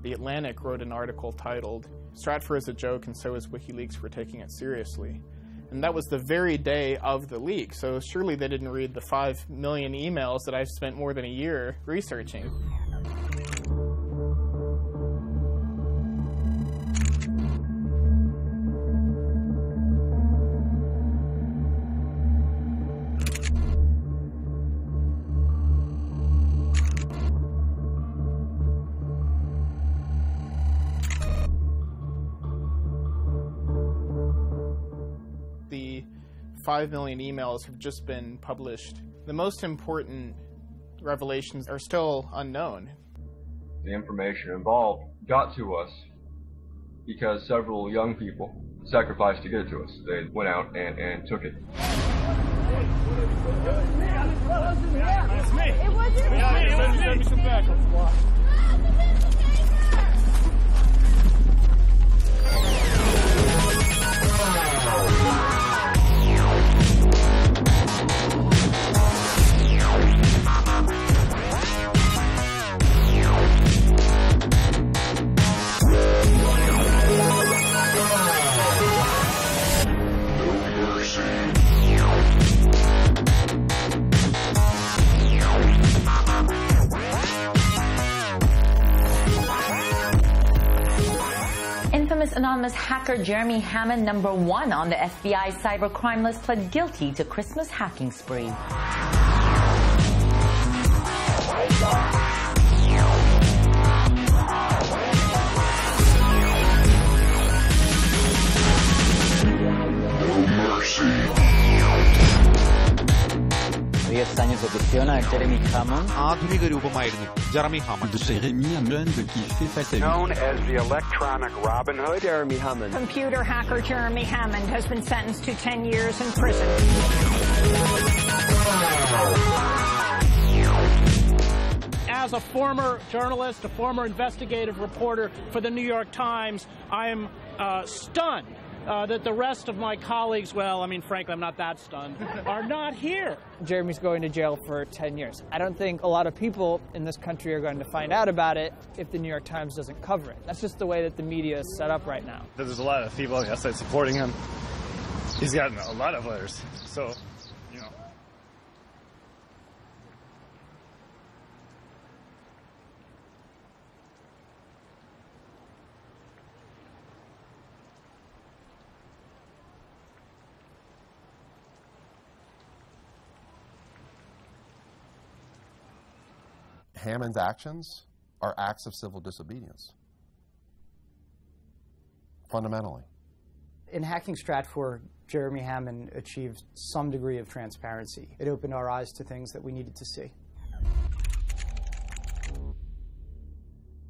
The Atlantic wrote an article titled, "Stratfor is a joke and so is WikiLeaks for taking it seriously." And that was the very day of the leak, so surely they didn't read the 5 million emails that I've spent more than a year researching. The 5 million emails have just been published. The most important revelations are still unknown. The information involved got to us because several young people sacrificed to get it to us. They went out and took it. It's me. It wasn't me. Send me some backup. Infamous anonymous hacker Jeremy Hammond, #1 on the FBI cybercrime list, pled guilty to Christmas hacking spree. Jeremy Hammond. Jeremy Hammond. Jeremy Hammond qui fait face à lui. Known as the electronic Robin Hood. Jeremy Hammond. Computer hacker Jeremy Hammond has been sentenced to 10 years in prison. As a former journalist, a former investigative reporter for the New York Times, I am stunned that the rest of my colleagues, well, I mean, frankly, I'm not that stunned, are not here. Jeremy's going to jail for 10 years. I don't think a lot of people in this country are going to find out about it if the New York Times doesn't cover it. That's just the way that the media is set up right now. There's a lot of people on the outside supporting him. He's gotten a lot of letters, so, you know. Hammond's actions are acts of civil disobedience. fundamentally. In hacking Stratfor, Jeremy Hammond achieved some degree of transparency. It opened our eyes to things that we needed to see.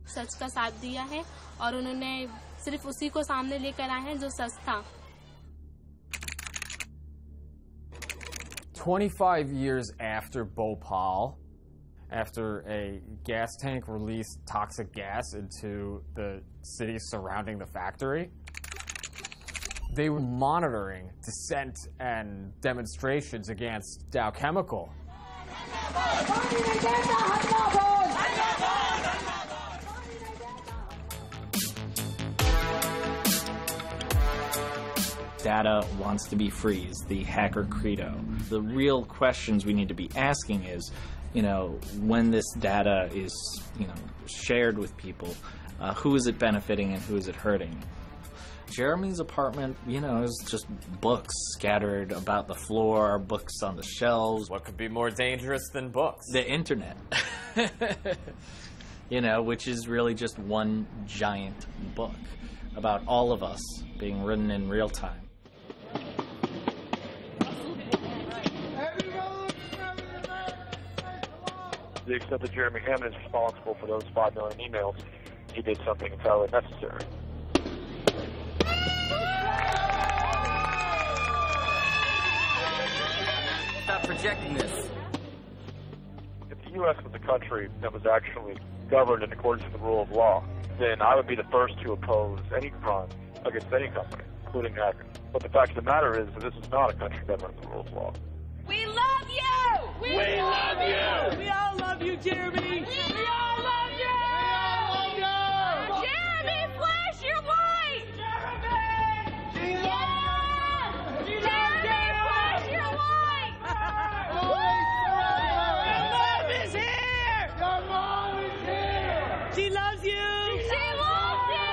सच का साथ दिया है और उन्होंने सिर्फ उसी को सामने लेकर आए हैं जो सच था. 25 years after Bhopal, after a gas tank released toxic gas into the cities surrounding the factory, they were monitoring dissent and demonstrations against Dow Chemical. Data wants to be free is the hacker credo. The real questions we need to be asking is, when this data is, shared with people, who is it benefiting and who is it hurting? Jeremy's apartment, is just books scattered about the floor, books on the shelves. What could be more dangerous than books? The internet. Which is really just one giant book about all of us being written in real time. To the extent that Jeremy Hammond is responsible for those 5 million emails, he did something entirely necessary. Stop projecting this. If the U.S. was a country that was actually governed in accordance with the rule of law, then I would be the first to oppose any crime against any company, including hacking. But the fact of the matter is that this is not a country governed under the rule of law. We love you! We love you! We all love you, Jeremy! We all love you! We all love you! Jeremy, flash your light! Jeremy! Jeremy, flash your light! Your mom is here! Your mom is here! She loves you! She loves you!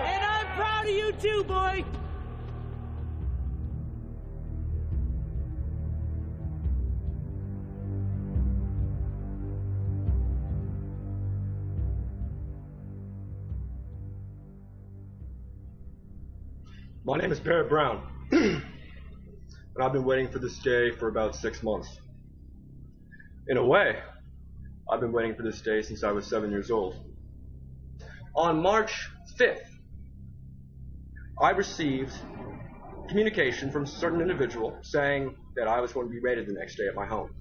And I'm proud of you too, boy! My name is Barrett Brown, and I've been waiting for this day for about 6 months. In a way, I've been waiting for this day since I was 7 years old. On March 5th, I received communication from a certain individual saying that I was going to be raided the next day at my home.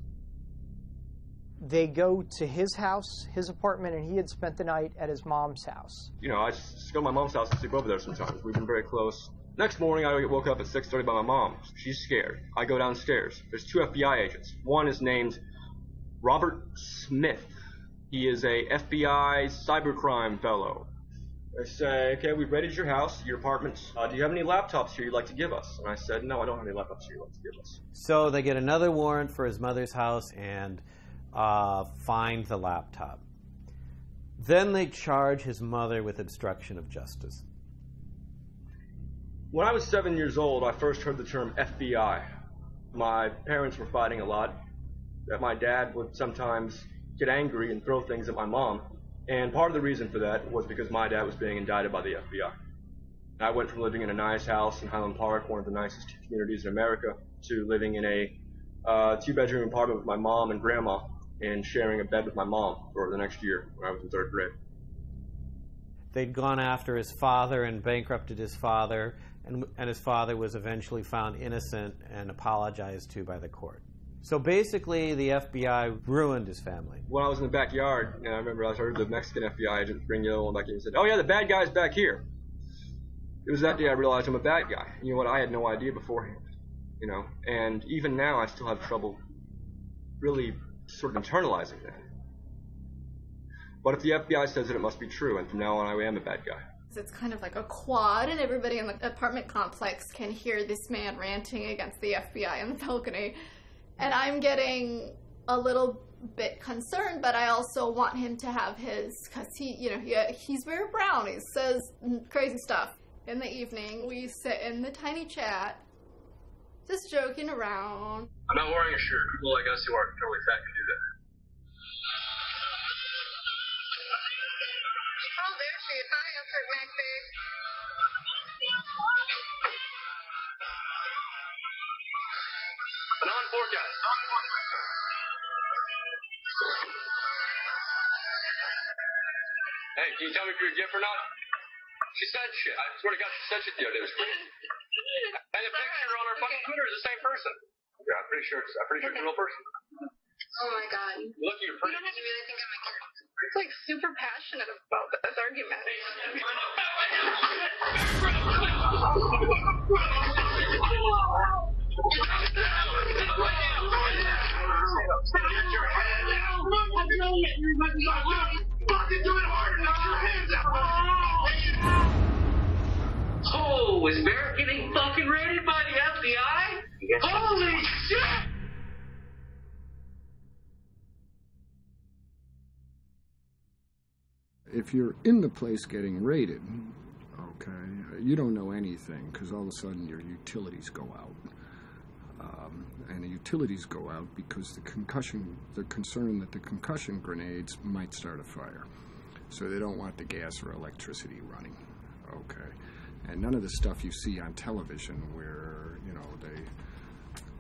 They go to his house, his apartment, and he had spent the night at his mom's house. I just go to my mom's house and sleep over there sometimes. We've been very close. Next morning, I get woke up at 6:30 by my mom. She's scared. I go downstairs. There's 2 FBI agents. One is named Robert Smith. He is a FBI cybercrime fellow. They say, okay, we've raided your house, your apartment. Do you have any laptops here you'd like to give us? And I said, no, I don't have any laptops here you'd like to give us. So they get another warrant for his mother's house and find the laptop. Then they charge his mother with obstruction of justice. When I was 7 years old, I first heard the term FBI. My parents were fighting a lot. That my dad would sometimes get angry and throw things at my mom. And part of the reason for that was because my dad was being indicted by the FBI. I went from living in a nice house in Highland Park, one of the nicest communities in America, to living in a 2-bedroom apartment with my mom and grandma and sharing a bed with my mom for the next year when I was in 3rd grade. They'd gone after his father and bankrupted his father, and his father was eventually found innocent and apologized to by the court. So basically, the FBI ruined his family. When I was in the backyard, and I remember I heard the Mexican FBI agent bring the other one back in and said, oh yeah, the bad guy's back here. It was that day I realized I'm a bad guy. You know what, I had no idea beforehand. And even now I still have trouble really sort of internalizing that. But if the FBI says it, it must be true, and from now on I am a bad guy. It's kind of like a quad, and everybody in the apartment complex can hear this man ranting against the FBI on the balcony. And I'm getting a little bit concerned, but I also want him to have his, because he's very brown. He says crazy stuff. In the evening, we sit in the tiny chat, just joking around. I'm not wearing a shirt. People like us who aren't totally fat can do that. Oh, there she is. Hi, insert back there. An on forecast. Hey, can you tell me if you're a gift or not? She said shit. I swear to God, she said shit the other day. It was crazy. And the picture on her fucking Twitter is the same person. Yeah, I'm pretty sure it's a real person. Oh my god. Look, you're pretty. You don't have to really think I'm a character. It's like super passionate about this argument. Oh, is Barrett getting fucking raided by the FBI? Holy shit! If you're in the place getting raided, okay, you don't know anything because all of a sudden your utilities go out. And the utilities go out because the concern that the concussion grenades might start a fire. So they don't want the gas or electricity running, okay? And none of the stuff you see on television where, you know, they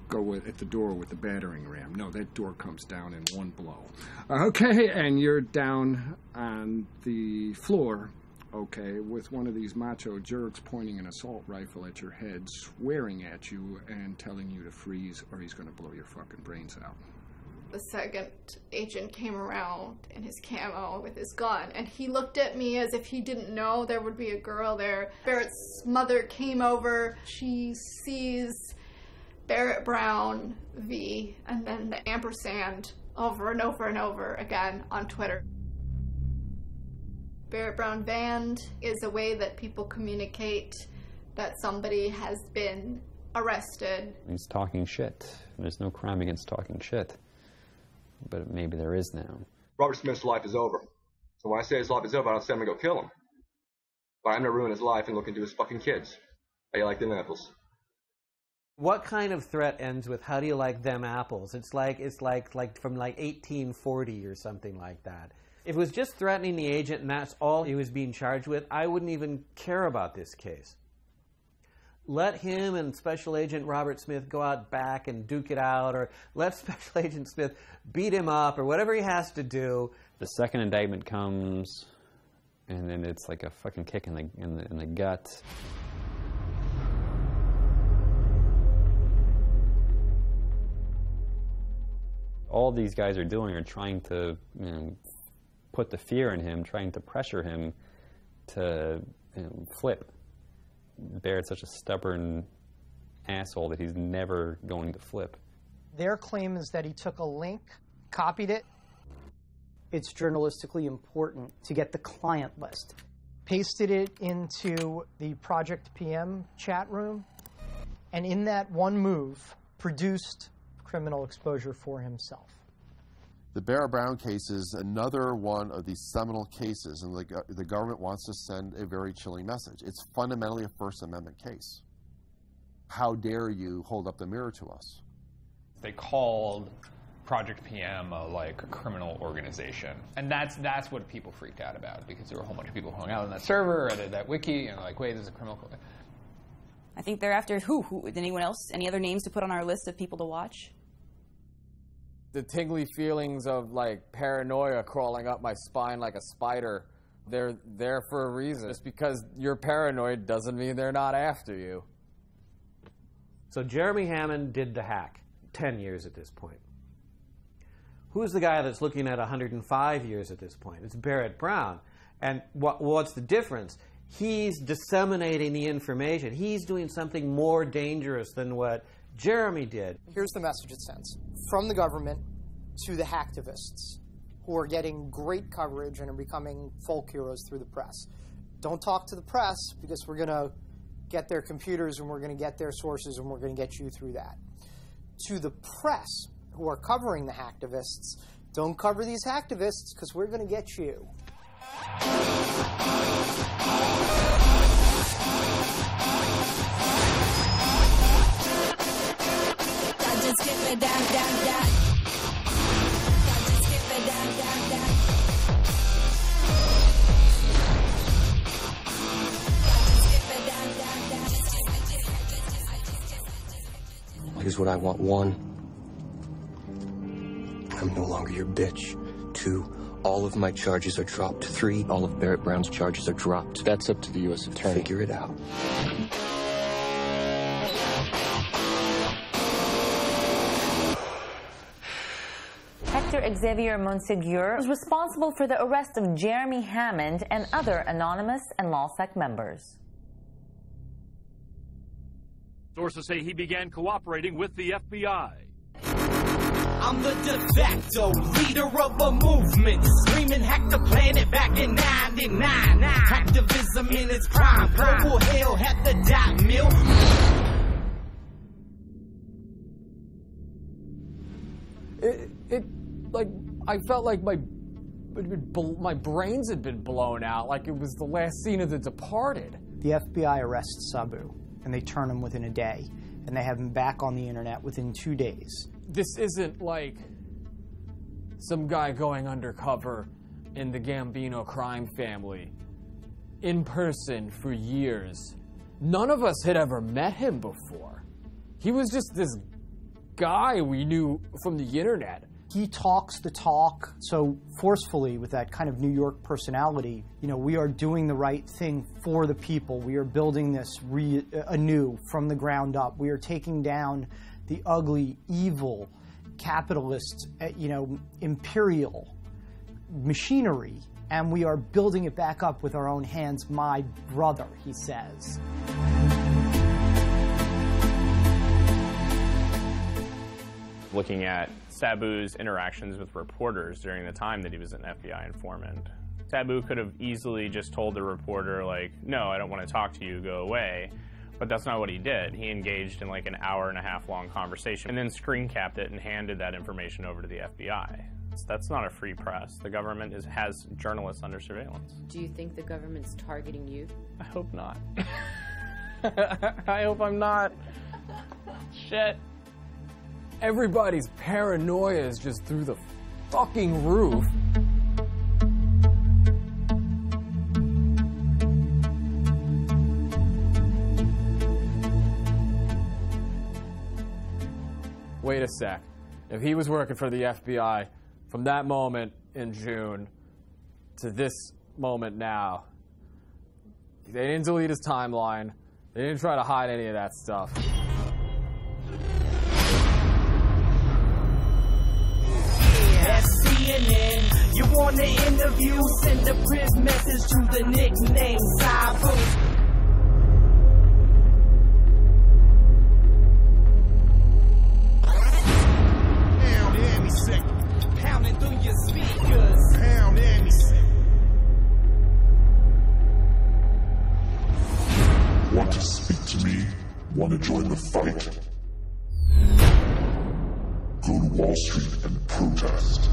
go at the door with the battering ram. No, that door comes down in one blow. Okay, and you're down on the floor, okay, with one of these macho jerks pointing an assault rifle at your head, swearing at you and telling you to freeze or he's going to blow your fucking brains out. The second agent came around in his camo with his gun, and he looked at me as if he didn't know there would be a girl there. Barrett's mother came over. She sees Barrett Brown V, and then the ampersand over and over and over again on Twitter. Barrett Brown banned is a way that people communicate that somebody has been arrested. He's talking shit. There's no crime against talking shit. But maybe there is now. Robert Smith's life is over. So when I say his life is over, I don't say I'm gonna go kill him. But I'm gonna ruin his life and look into his fucking kids. How you like them apples? What kind of threat ends with "How do you like them apples"? It's like from like 1840 or something like that. If it was just threatening the agent and that's all he was being charged with, I wouldn't even care about this case. Let him and Special Agent Robert Smith go out back and duke it out, or let Special Agent Smith beat him up, or whatever he has to do. The second indictment comes, and then it's like a fucking kick in the gut. All these guys are doing are trying to, you know, put the fear in him, trying to pressure him to, you know, flip. Barrett's such a stubborn asshole that he's never going to flip. Their claim is that he took a link, copied it. It's journalistically important to get the client list. Pasted it into the Project PM chat room, and in that one move, produced criminal exposure for himself. The Barrett Brown case is another one of these seminal cases, and the government wants to send a very chilling message. It's fundamentally a First Amendment case. How dare you hold up the mirror to us? They called Project PM a criminal organization, and that's what people freaked out about, because there were a whole bunch of people hung out on that server or that wiki, and like, wait, this is a criminal. I think they're after who? Anyone else? Any other names to put on our list of people to watch? The tingly feelings of like paranoia crawling up my spine like a spider, they're there for a reason. Just because you're paranoid doesn't mean they're not after you. So Jeremy Hammond did the hack, 10 years at this point. Who's the guy that's looking at 105 years at this point? It's Barrett Brown. And what's the difference? He's disseminating the information. He's doing something more dangerous than what Jeremy did. Here's the message it sends from the government to the hacktivists, who are getting great coverage and are becoming folk heroes through the press. Don't talk to the press, because we're going to get their computers and we're going to get their sources and we're going to get you through that. To the press, who are covering the hacktivists, don't cover these hacktivists, because we're going to get you. Just skip it down, down, down. Just skip it down, down, down. Just skip it down, down, down. what I want. 1, I'm no longer your bitch. 2, all of my charges are dropped. 3, all of Barrett Brown's charges are dropped. That's up to the U.S. Attorney. Figure it out. Hector Xavier Monsegur was responsible for the arrest of Jeremy Hammond and other anonymous and LawSec members. Sources say he began cooperating with the FBI. I'm the de facto leader of a movement, screaming hack the planet back in 99. Hacktivism in its prime, global hell had the dot mill. Like, I felt like my brains had been blown out, like it was the last scene of The Departed. The FBI arrests Sabu, and they turn him within a day, and they have him back on the internet within 2 days. This isn't like some guy going undercover in the Gambino crime family in person for years. None of us had ever met him before. He was just this guy we knew from the internet. He talks the talk so forcefully with that kind of New York personality. You know, we are doing the right thing for the people. We are building this anew from the ground up. We are taking down the ugly, evil, capitalist, imperial machinery, and we are building it back up with our own hands, my brother, he says. Looking at Sabu's interactions with reporters during the time that he was an FBI informant. Sabu could have easily just told the reporter, like, no, I don't want to talk to you, go away. But that's not what he did. He engaged in like an hour-and-a-half long conversation and then screen capped it and handed that information over to the FBI. That's not a free press. The government has journalists under surveillance. Do you think the government's targeting you? I hope not. I hope I'm not. Shit. Everybody's paranoia is just through the fucking roof. Wait a sec. If he was working for the FBI from that moment in June to this moment now, they didn't delete his timeline. They didn't try to hide any of that stuff. CNN, you want the interview, send a print message to the nickname Sabu. Pounding through your speakers. Want to speak to me? Want to join the fight? Go to Wall Street and protest.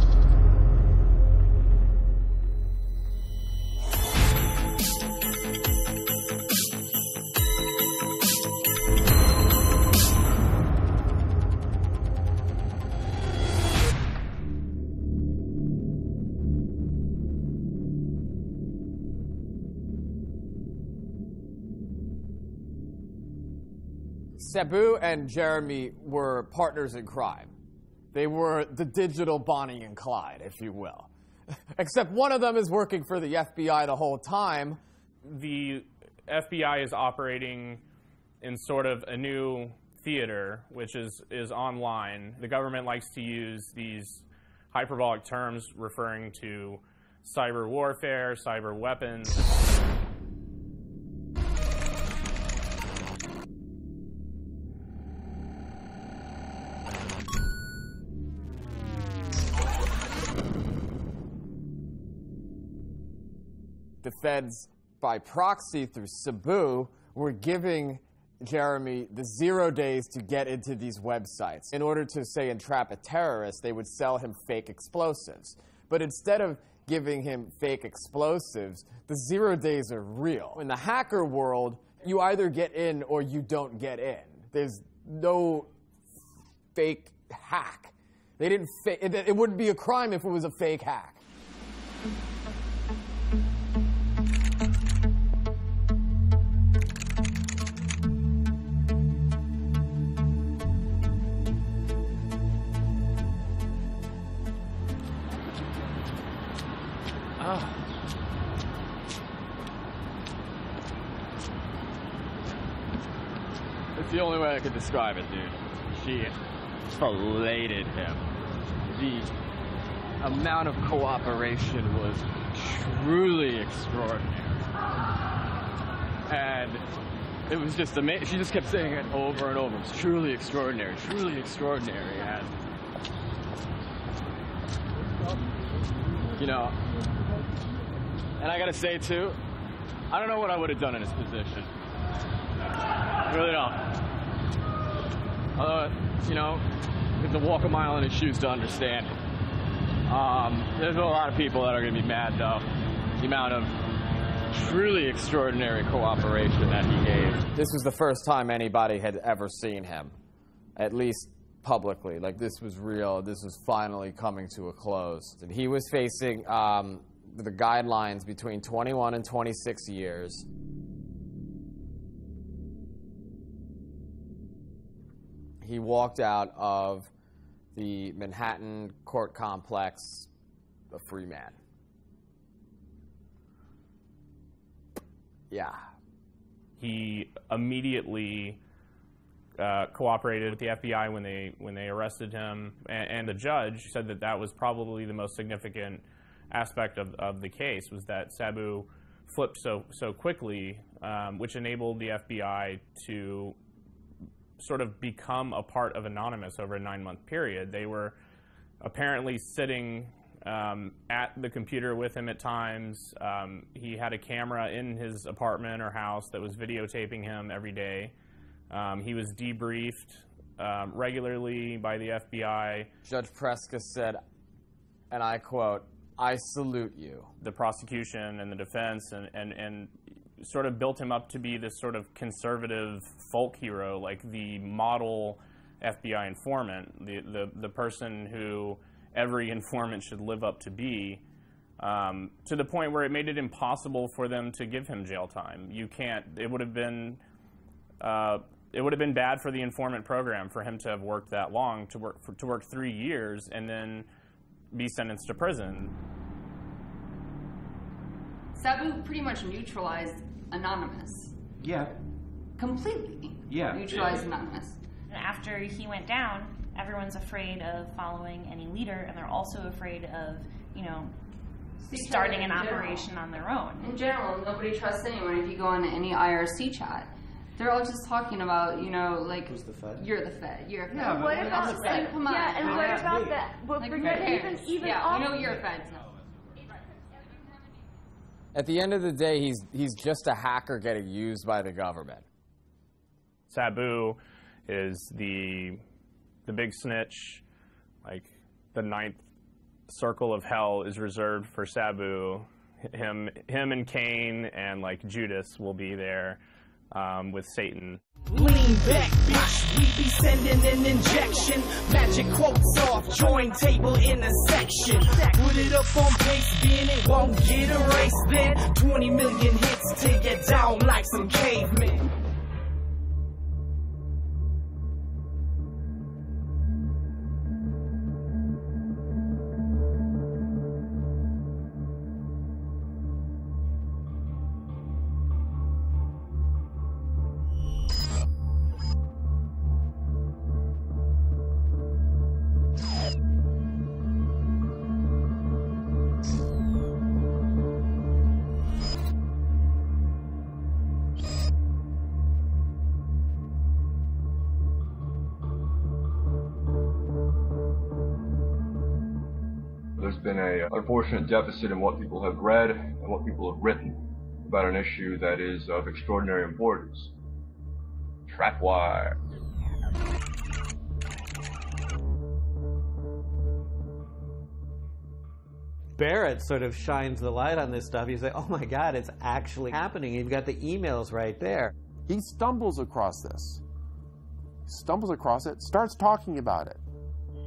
Sabu and Jeremy were partners in crime. They were the digital Bonnie and Clyde, if you will. Except one of them is working for the FBI the whole time. The FBI is operating in sort of a new theater, which is online. The government likes to use these hyperbolic terms referring to cyber warfare, cyber weapons. The feds, by proxy through Sabu, were giving Jeremy the 0 days to get into these websites. In order to, say, entrap a terrorist, they would sell him fake explosives. But instead of giving him fake explosives, the 0 days are real. In the hacker world, you either get in or you don't get in. There's no fake hack. They didn't it wouldn't be a crime if it was a fake hack. It's the only way I could describe it, dude. She filleted him. The amount of cooperation was truly extraordinary. And it was just amazing. She just kept saying it over and over. It was truly extraordinary, and you know, and I gotta say too, I don't know what I would have done in his position. I really don't. Although, you know, you have to walk a mile in his shoes to understand it. There's a lot of people that are gonna be mad though. The amount of truly extraordinary cooperation that he gave. This was the first time anybody had ever seen him, at least publicly. Like, this was real. This was finally coming to a close. And he was facing the guidelines between 21 and 26 years. He walked out of the Manhattan court complex a free man. Yeah. He immediately cooperated with the FBI when they arrested him, and the judge said that that was probably the most significant aspect of the case, was that Sabu flipped so quickly, which enabled the FBI to sort of become a part of Anonymous over a 9-month period. They were apparently sitting at the computer with him at times. He had a camera in his apartment or house that was videotaping him every day. He was debriefed regularly by the FBI. Judge Preska said, and I quote, "I salute you." The prosecution and the defense and sort of built him up to be this sort of conservative folk hero, like the model FBI informant, the person who every informant should live up to be, to the point where it made it impossible for them to give him jail time. You can't. It would have been bad for the informant program for him to have worked that long, to work 3 years and then be sentenced to prison. Sabu pretty much neutralized Anonymous. Yeah. Completely. Yeah. Neutralized Anonymous. After he went down, everyone's afraid of following any leader, and they're also afraid of, starting an operation on their own. In general, nobody trusts anyone. If you go on any IRC chat, they're all just talking about, Who's the Fed? You're the Fed. You're a Fed. Yeah, what about the Fed? Come on. Yeah, and what about that? But Like even yeah, you're a Fed. At the end of the day, he's just a hacker getting used by the government. Sabu is the big snitch. Like, the 9th circle of hell is reserved for Sabu. Him and Cain and like Judas will be there with Satan. Lean back, bitch, we be sending an injection. Magic quotes off, join table in a section. Put it up on pace, then it won't get erased. Then 20 million hits till you down like some cavemen. There's been an unfortunate deficit in what people have read and what people have written about an issue that is of extraordinary importance. Trapwire. Barrett sort of shines the light on this stuff. He's like, oh my God, it's actually happening. You've got the emails right there. He stumbles across this. Stumbles across it, starts talking about it.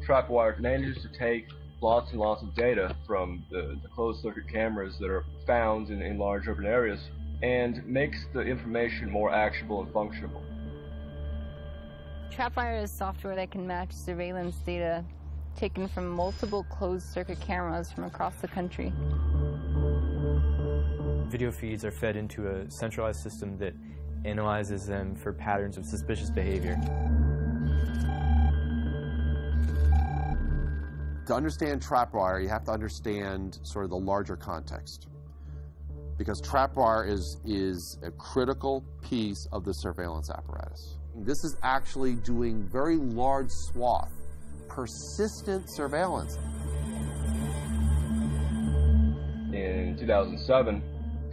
Trapwire manages to take lots and lots of data from the closed-circuit cameras that are found in large urban areas and makes the information more actionable and functional. Trapwire is software that can match surveillance data taken from multiple closed-circuit cameras from across the country. Video feeds are fed into a centralized system that analyzes them for patterns of suspicious behavior. To understand trapwire, you have to understand sort of the larger context. Because trapwire is a critical piece of the surveillance apparatus. This is actually doing very large swath, persistent surveillance. In 2007,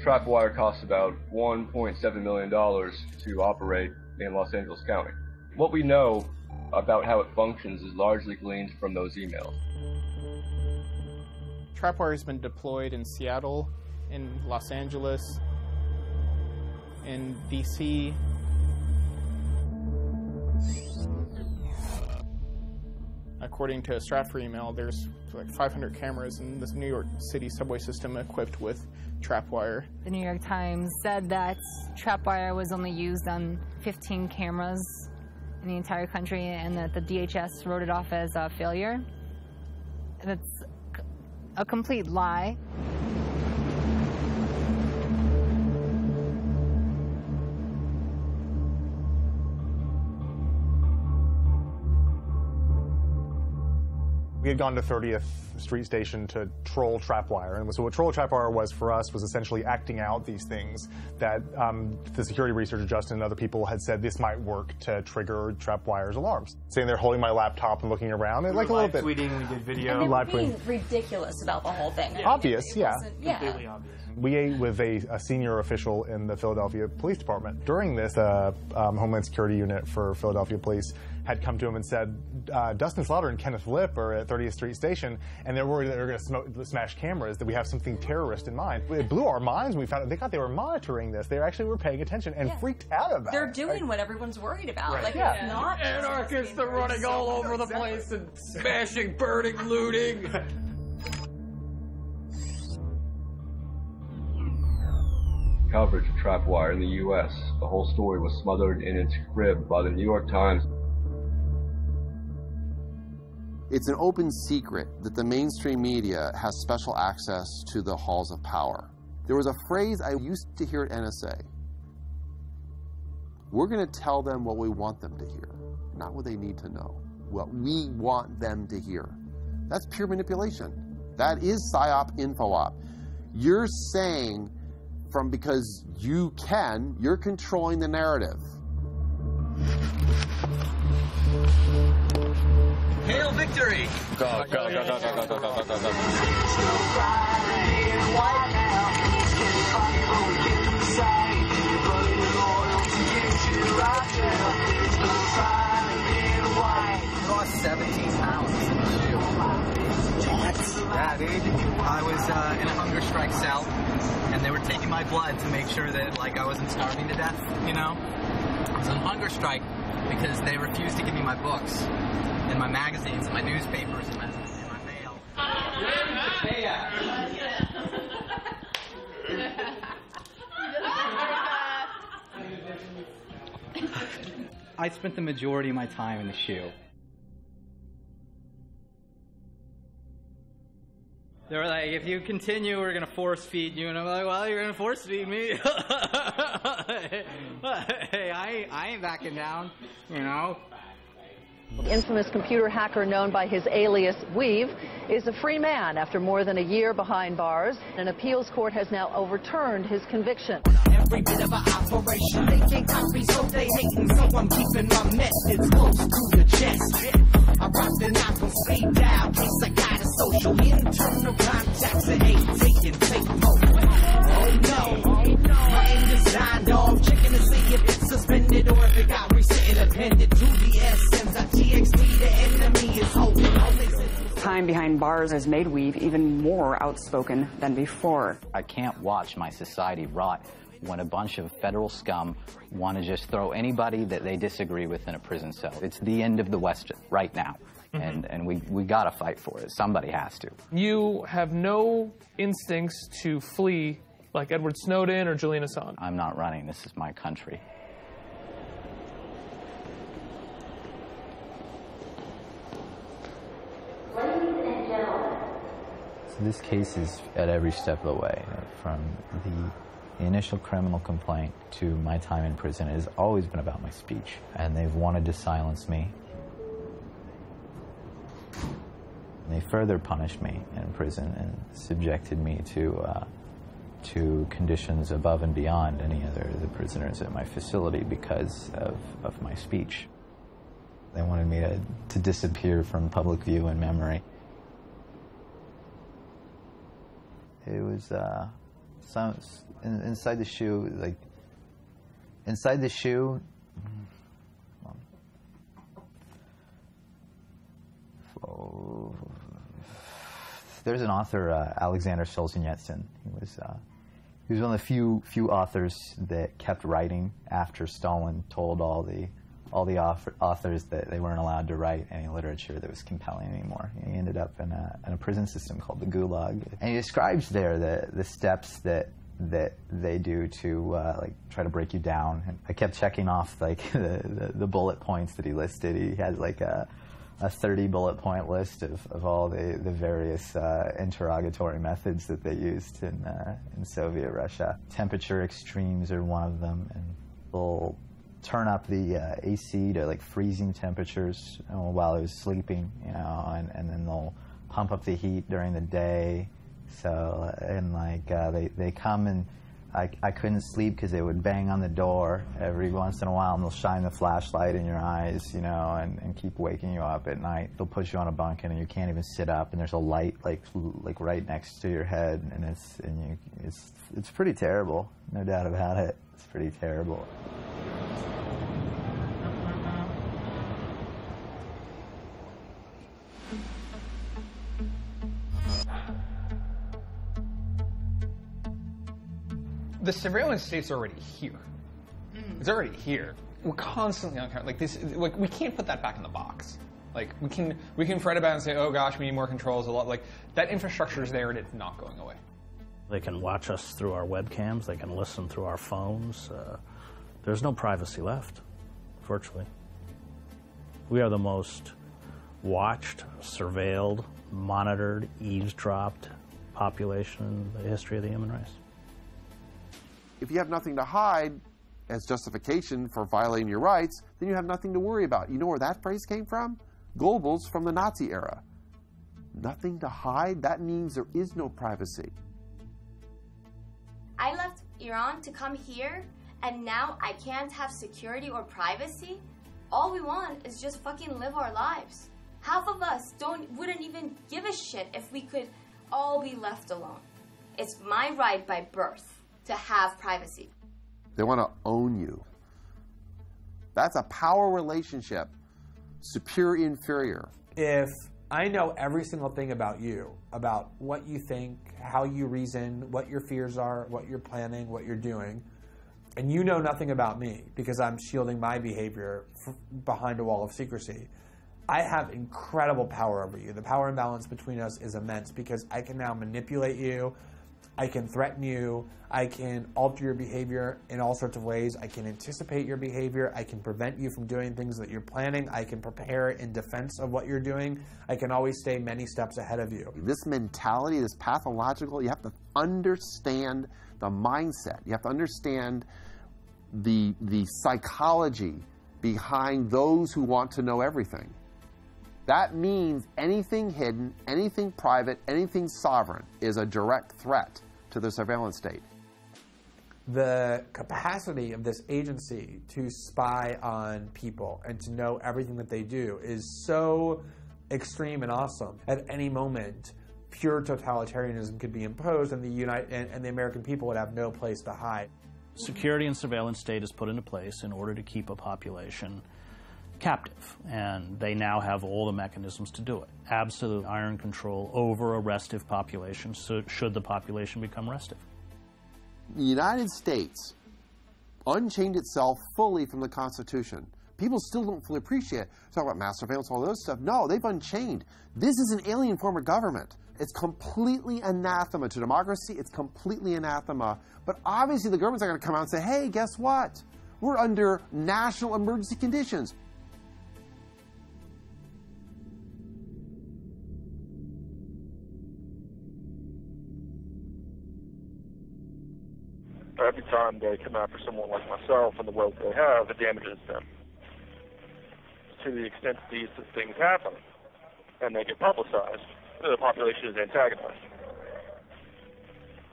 trapwire cost about $1.7 million to operate in Los Angeles County. What we know about how it functions is largely gleaned from those emails. Trapwire has been deployed in Seattle, in Los Angeles, in DC. According to a Stratford email, there's like 500 cameras in this New York City subway system equipped with trapwire. The New York Times said that trapwire was only used on 15 cameras in the entire country and that the DHS wrote it off as a failure. That's a complete lie. We had gone to 30th Street Station to troll trapwire. And so what troll trapwire was for us was essentially acting out these things that the security researcher, Justin, and other people had said this might work to trigger trapwire's alarms. Sitting there holding my laptop and looking around, like a little bit. Tweeting, we did video. And they were being ridiculous about the whole thing. Obvious, yeah. Completely obvious. We ate with a senior official in the Philadelphia Police Department. During this, Homeland Security unit for Philadelphia Police had come to him and said, Dustin Slaughter and Kenneth Lipp are at 30th Street Station, and they're worried that they're going to smash cameras, that we have something terrorist in mind. It blew our minds when we found out. They thought they were monitoring this. They actually were paying attention and freaked out about They're it. doing what everyone's worried about. Right. Like, Yeah. it's not Anarchists are running all over the place and smashing, burning, looting. Coverage of trapwire in the U.S. The whole story was smothered in its crib by the New York Times. It's an open secret that the mainstream media has special access to the halls of power. There was a phrase I used to hear at NSA. We're going to tell them what we want them to hear, not what they need to know. What we want them to hear. That's pure manipulation. That is PSYOP, info-op. You're saying because you can, you're controlling the narrative. Hail victory! Go, go, go, go, go, go, go, go, go. Lost 17 pounds in the shoe. Yeah, dude. I was in a hunger strike cell, and they were taking my blood to make sure that, like, I wasn't starving to death, you know? I was on hunger strike because they refused to give me my books, and my magazines, and my newspapers, and my mail. I spent the majority of my time in the shoe. They were like, if you continue, we're going to force feed you. And I'm like, well, you're going to force feed me. Hey, I ain't backing down, you know. The infamous computer hacker known by his alias Weave is a free man after more than a year behind bars. An appeals court has now overturned his conviction. Every bit of an operation, they can't copy, so they hating, so I'm keeping my methods close to the chest. I rock the knock on speed dial, case I got a social internal contacts that ain't taking take over. Oh no, I ain't designed off, checking to see if it's suspended or if it got reset and appended to the essence. I TXT, the enemy is open. Time behind bars has made Weave even more outspoken than before. I can't watch my society rot when a bunch of federal scum want to just throw anybody that they disagree with in a prison cell. It's the end of the West right now, and we got to fight for it. Somebody has to. You have no instincts to flee like Edward Snowden or Julian Assange. I'm not running. This is my country. So this case is at every step of the way, from the The initial criminal complaint to my time in prison has always been about my speech, and they've wanted to silence me. They further punished me in prison and subjected me to conditions above and beyond any other of the prisoners at my facility because of my speech. They wanted me to disappear from public view and memory. It was inside the shoe, like inside the shoe. There's an author, Alexander Solzhenitsyn. He was one of the few authors that kept writing after Stalin told all the authors that they weren't allowed to write any literature that was compelling anymore. He ended up in a prison system called the Gulag, and he describes there the steps that they do to like try to break you down. And I kept checking off like the bullet points that he listed. He had like a 30 bullet point list of all the various interrogatory methods that they used in Soviet Russia. Temperature extremes are one of them, and they'll turn up the AC to like freezing temperatures while I was sleeping, and then they'll pump up the heat during the day. So, and like they come and I couldn't sleep because they would bang on the door every once in a while, and they'll shine the flashlight in your eyes, and keep waking you up at night. They'll put you on a bunk and you can't even sit up, and there's a light like right next to your head, and it's pretty terrible, no doubt about it. It's pretty terrible. The surveillance state's already here. It's already here. We're constantly on camera. Like this, like we can't put that back in the box. Like we can fret about it and say, oh gosh, we need more controls. A lot like that infrastructure is there and it's not going away. They can watch us through our webcams. They can listen through our phones. There's no privacy left, virtually. We are the most watched, surveilled, monitored, eavesdropped population in the history of the human race. If you have nothing to hide as justification for violating your rights, then you have nothing to worry about. You know where that phrase came from? Goebbels from the Nazi era. Nothing to hide? That means there is no privacy. I left Iran to come here, and now I can't have security or privacy? All we want is just fucking live our lives. Half of us wouldn't even give a shit if we could all be left alone. It's my right by birth to have privacy. They want to own you. That's a power relationship, superior, inferior. If I know every single thing about you, about what you think, how you reason, what your fears are, what you're planning, what you're doing, and you know nothing about me because I'm shielding my behavior behind a wall of secrecy, I have incredible power over you. The power imbalance between us is immense because I can now manipulate you, I can threaten you, I can alter your behavior in all sorts of ways, I can anticipate your behavior, I can prevent you from doing things that you're planning, I can prepare in defense of what you're doing, I can always stay many steps ahead of you. This mentality, this pathological, you have to understand the mindset, you have to understand the psychology behind those who want to know everything. That means anything hidden, anything private, anything sovereign is a direct threat to the surveillance state. The capacity of this agency to spy on people and to know everything that they do is so extreme and awesome. At any moment, pure totalitarianism could be imposed, and the American people would have no place to hide. Security and surveillance state is put into place in order to keep a population captive, and they now have all the mechanisms to do it. Absolute iron control over a restive population, so should the population become restive. The United States unchained itself fully from the Constitution. People still don't fully appreciate it. Talk about mass surveillance, all those stuff. No, they've unchained. This is an alien form of government. It's completely anathema to democracy. It's completely anathema. But obviously the government's not going to come out and say, hey, guess what? We're under national emergency conditions. time they come after someone like myself and the wealth they have, it damages them. To the extent that these things happen and they get publicized, the population is antagonized.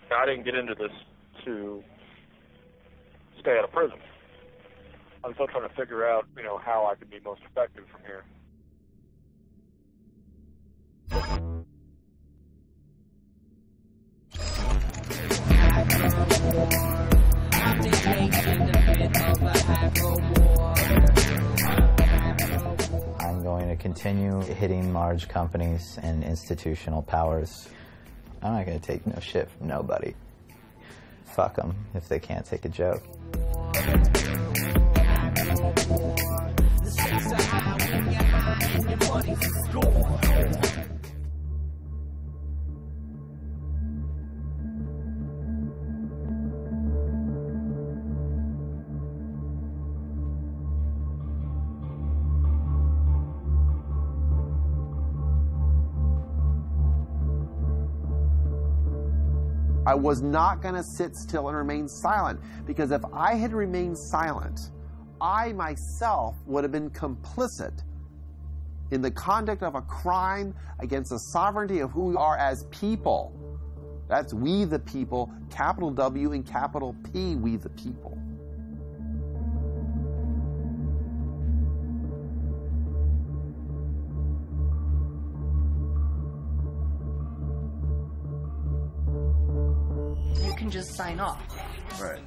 Now, I didn't get into this to stay out of prison. I'm still trying to figure out, how I can be most effective from here. I'm going to continue hitting large companies and institutional powers. I'm not going to take no shit from nobody. Fuck them if they can't take a joke. I was not going to sit still and remain silent, because if I had remained silent, I myself would have been complicit in the conduct of a crime against the sovereignty of who we are as people. That's we the people, capital W and capital P, we the people. You can just sign off. Right.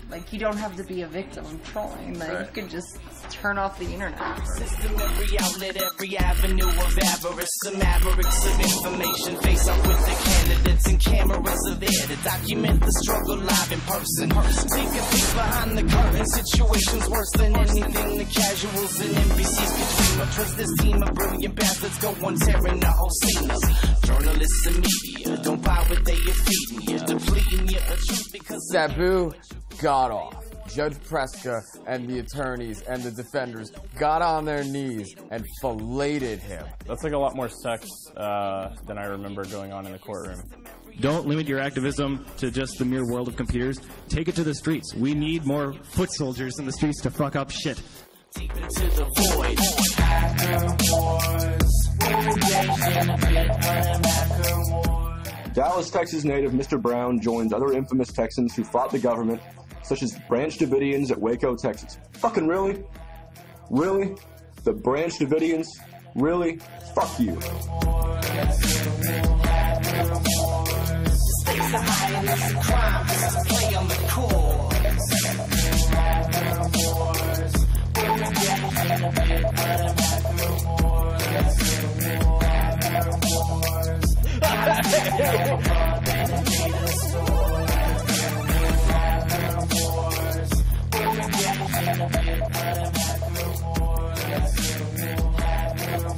Like, you don't have to be a victim of trolling. Like, Right. you can just turn off the internet. System, every outlet, every avenue of avarice. Some mavericks of information face up with the candidates, and cameras are there to document the struggle live in person. Take a peek behind the curtain. Situations worse than anything the casuals and NPCs could dream of. Trust this team of brilliant bastards go on tearing the whole scene up. Journalists and media don't buy what they are feeding you, depleting you of truth because Sabu got off. Judge Preska and the attorneys and the defenders got on their knees and filleted him. That's like a lot more sex than I remember going on in the courtroom. Don't limit your activism to just the mere world of computers. Take it to the streets. We need more foot soldiers in the streets to fuck up shit. deep into the void. Hacker wars. We're engaged in a bit random hacker war. Dallas, Texas native Mr. Brown joins other infamous Texans who fought the government, such as Branch Davidians at Waco, Texas. Fucking really? Really? The Branch Davidians? Really? Fuck you. Stakes are high and it's a crime just to play on the core. We're engaged in a bit random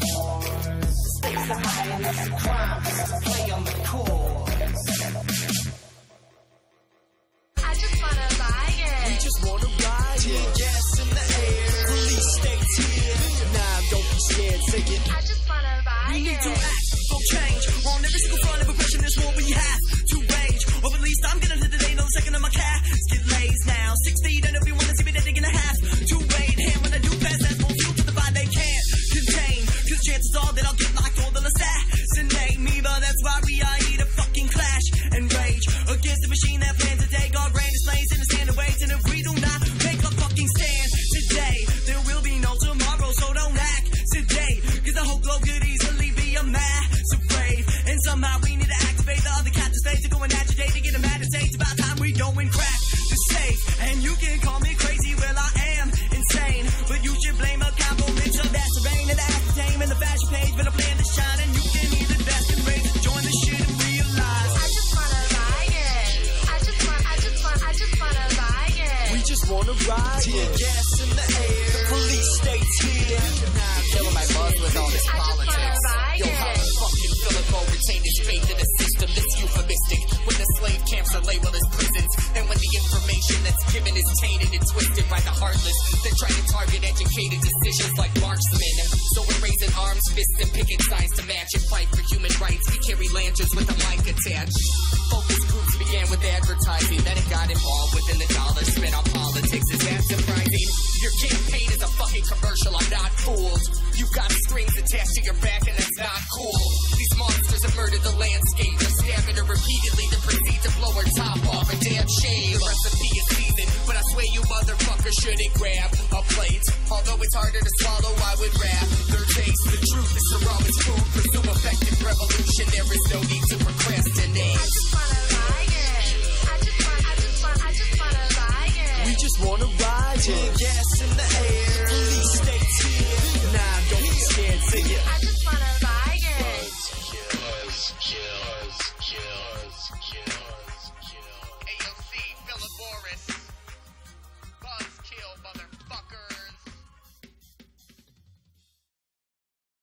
Stakes are high and it's a crime just to play on the core. I just wanna riot. We just wanna ride. Tear gas in the air. Police states here. Nah, don't be scared. Say it. I just wanna riot. We need to act for change. On every single front of oppression, this war we have to rage. Or at least I'm gonna live the day, no second of my casket lays now. 6 feet and everyone is gonna dig in a half to wait. Hand when I do pass, that's more fuel to the vibe they can't contain. Cause chances are that I'll get locked or they'll assassinate me. But that's why we are here to fucking clash and rage against the machine that plans to take our grand slaves in the stand of ways. And if we do not make a fucking stand today, there will be no tomorrow. So don't act today, cause the whole globe could easily be a massive rave. And somehow we need to activate the other captive space to go and agitate to get them mad and say it's about time we go and crack the safe. And you can call me crazy, well I am insane, but you should blame a combo mix of that's the rain and the aspartame and the fashion page. But I'm playing to shine and you can hear the best and rage. Join the shit and realize I just wanna riot. I just wanna riot. we just wanna ride. Tear gas in the air. The police states here. Nah, I'm killing my buzz with all this politics. Yo, how the fucking Philippo retain his faith in the system that's euphemistic when the slave camps are labeled as prisons, and when the information that's given is tainted and twisted by the heartless that try to target educated decisions like marksmen. So we're raising arms, fists, and picking signs to match and fight for human rights. We carry lanterns with a mic attached. Focus groups began with advertising, then it got involved within the dollars spent on politics. Is that surprising? Your campaign is a fucking commercial, I'm not fooled. You've got strings attached to your back and that's not cool. These monsters have murdered the landscape. They're stabbing her repeatedly to proceed to blow her top off. A damn shame. The recipe is seasoned, but I swear you motherfuckers shouldn't grab a plate. Although it's harder to swallow, I would rather taste the truth. It's the rawest food. Pursue effective revolution. There is no need to procrastinate. I just wanna ride it. I just wanna ride it. We just wanna ride it. Gas in the air. Police states here. Nah, don't be scared, say it.